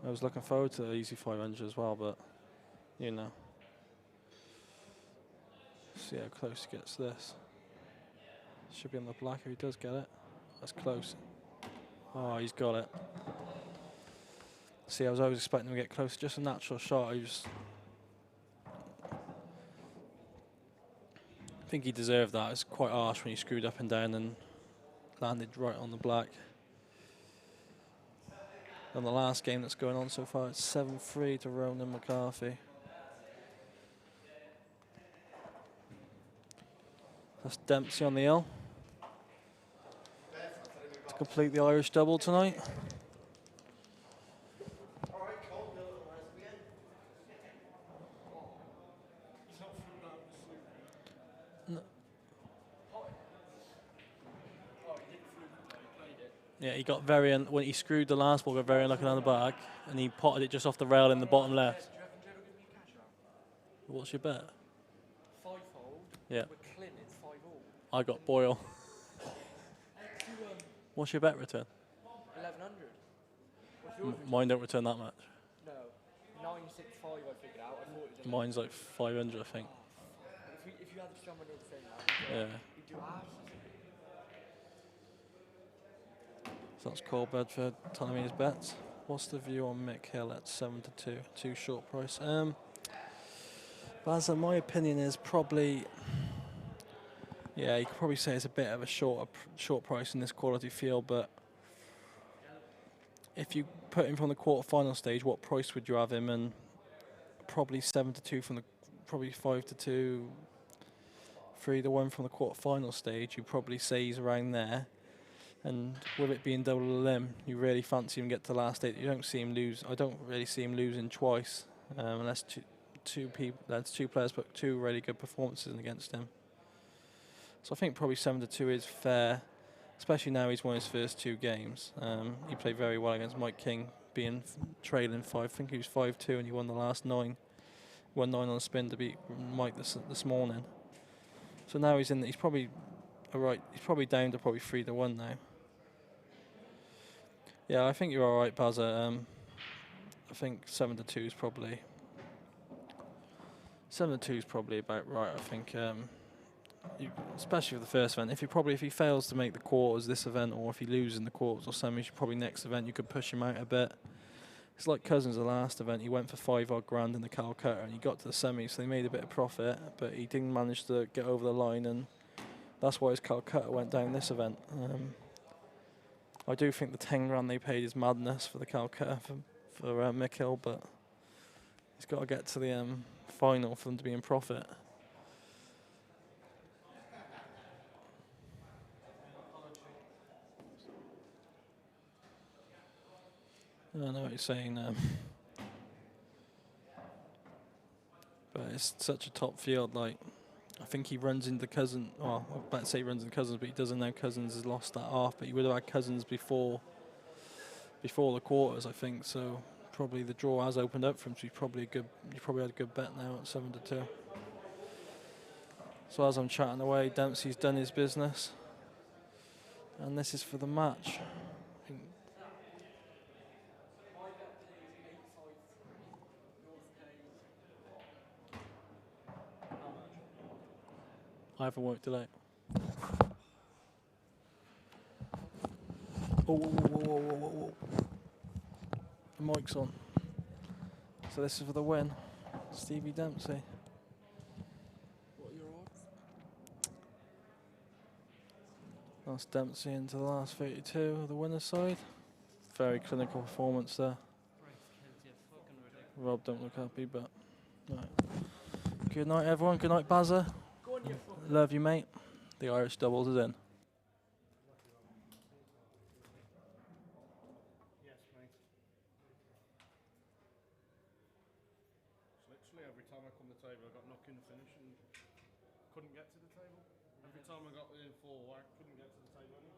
I was looking forward to the easy 500 as well, but you know. See how close he gets to this. Should be on the black if he does get it. That's close. Oh, he's got it. See, I was always expecting him to get close. Just a natural shot. I think he deserved that. It's quite harsh when he screwed up and down and landed right on the black. And the last game that's going on so far, it's 7-3 to Ronan McCarthy. That's Dempsey on the L to complete the Irish double tonight. No. Yeah, he got very when he screwed the last ball, got very unlucky on the back, and he potted it just off the rail in the bottom left. What's your bet? 5-fold. Yeah. All. I got Boyle. What's your bet return? 1100. Mine don't return that much. No, 965 I figured out. I thought it was Mine's like 500, I think. If you had the strong money at the same time, Yeah. you'd do half. So that's Cole Bedford telling me his bets. What's the view on Mick Hill at 7-2? Too short price. Bazza, my opinion is probably. Yeah, you could probably say it's a bit of a short price in this quality field, but if you put him from the quarter-final stage, what price would you have him? And probably 7-2 from the, probably 5-2, 3-1 from the quarter-final stage. You probably say he's around there. And with it being double limb, you really fancy him get to the last 8. You don't see him lose. I don't really see him losing twice, unless two players put 2 really good performances in against him. So I think probably 7-2 is fair, especially now he's won his first 2 games. He played very well against Mike King, being trailing 5. I think he was 5-2, and he won the last 9. Won 9 on a spin to beat Mike this morning. So now he's in. He's probably alright. He's probably down to probably 3-1 now. Yeah, I think you're all right, Bazza. I think 7-2 is probably 7-2 is probably about right. I think, especially for the first event. If he fails to make the quarters this event, or if he loses in the quarters or semis, probably next event you could push him out a bit. It's like Cousins the last event. He went for 5 odd grand in the Calcutta, and he got to the semis, so he made a bit of profit, but he didn't manage to get over the line, and that's why his Calcutta went down this event. I do think the 10 grand they paid is madness for the Calcutta for Mikkel, but he's got to get to the final for them to be in profit. I know what you're saying, but it's such a top field. Like, I think he runs into Cousins. Well, I was about to say he runs into Cousins, but he doesn't know Cousins has lost that half. But he would have had Cousins before the quarters, I think. So probably the draw has opened up for him. So you probably had a good bet now at 7-2. So as I'm chatting away, Dempsey's done his business, and this is for the match. I haven't worked it out. Oh, whoa. The mic's on. So this is for the win. Stevie Dempsey. What are your odds? That's Dempsey into the last 32 of the winner's side. Very clinical performance there. Rob don't look happy, but right. Good night, everyone. Good night, Bazza. Love you, mate. The Irish doubles is in. Yes, mate. Literally every time I come to the table, I got knocking the finish and couldn't get to the table. Every time I got in 4, I couldn't get to the table anyway.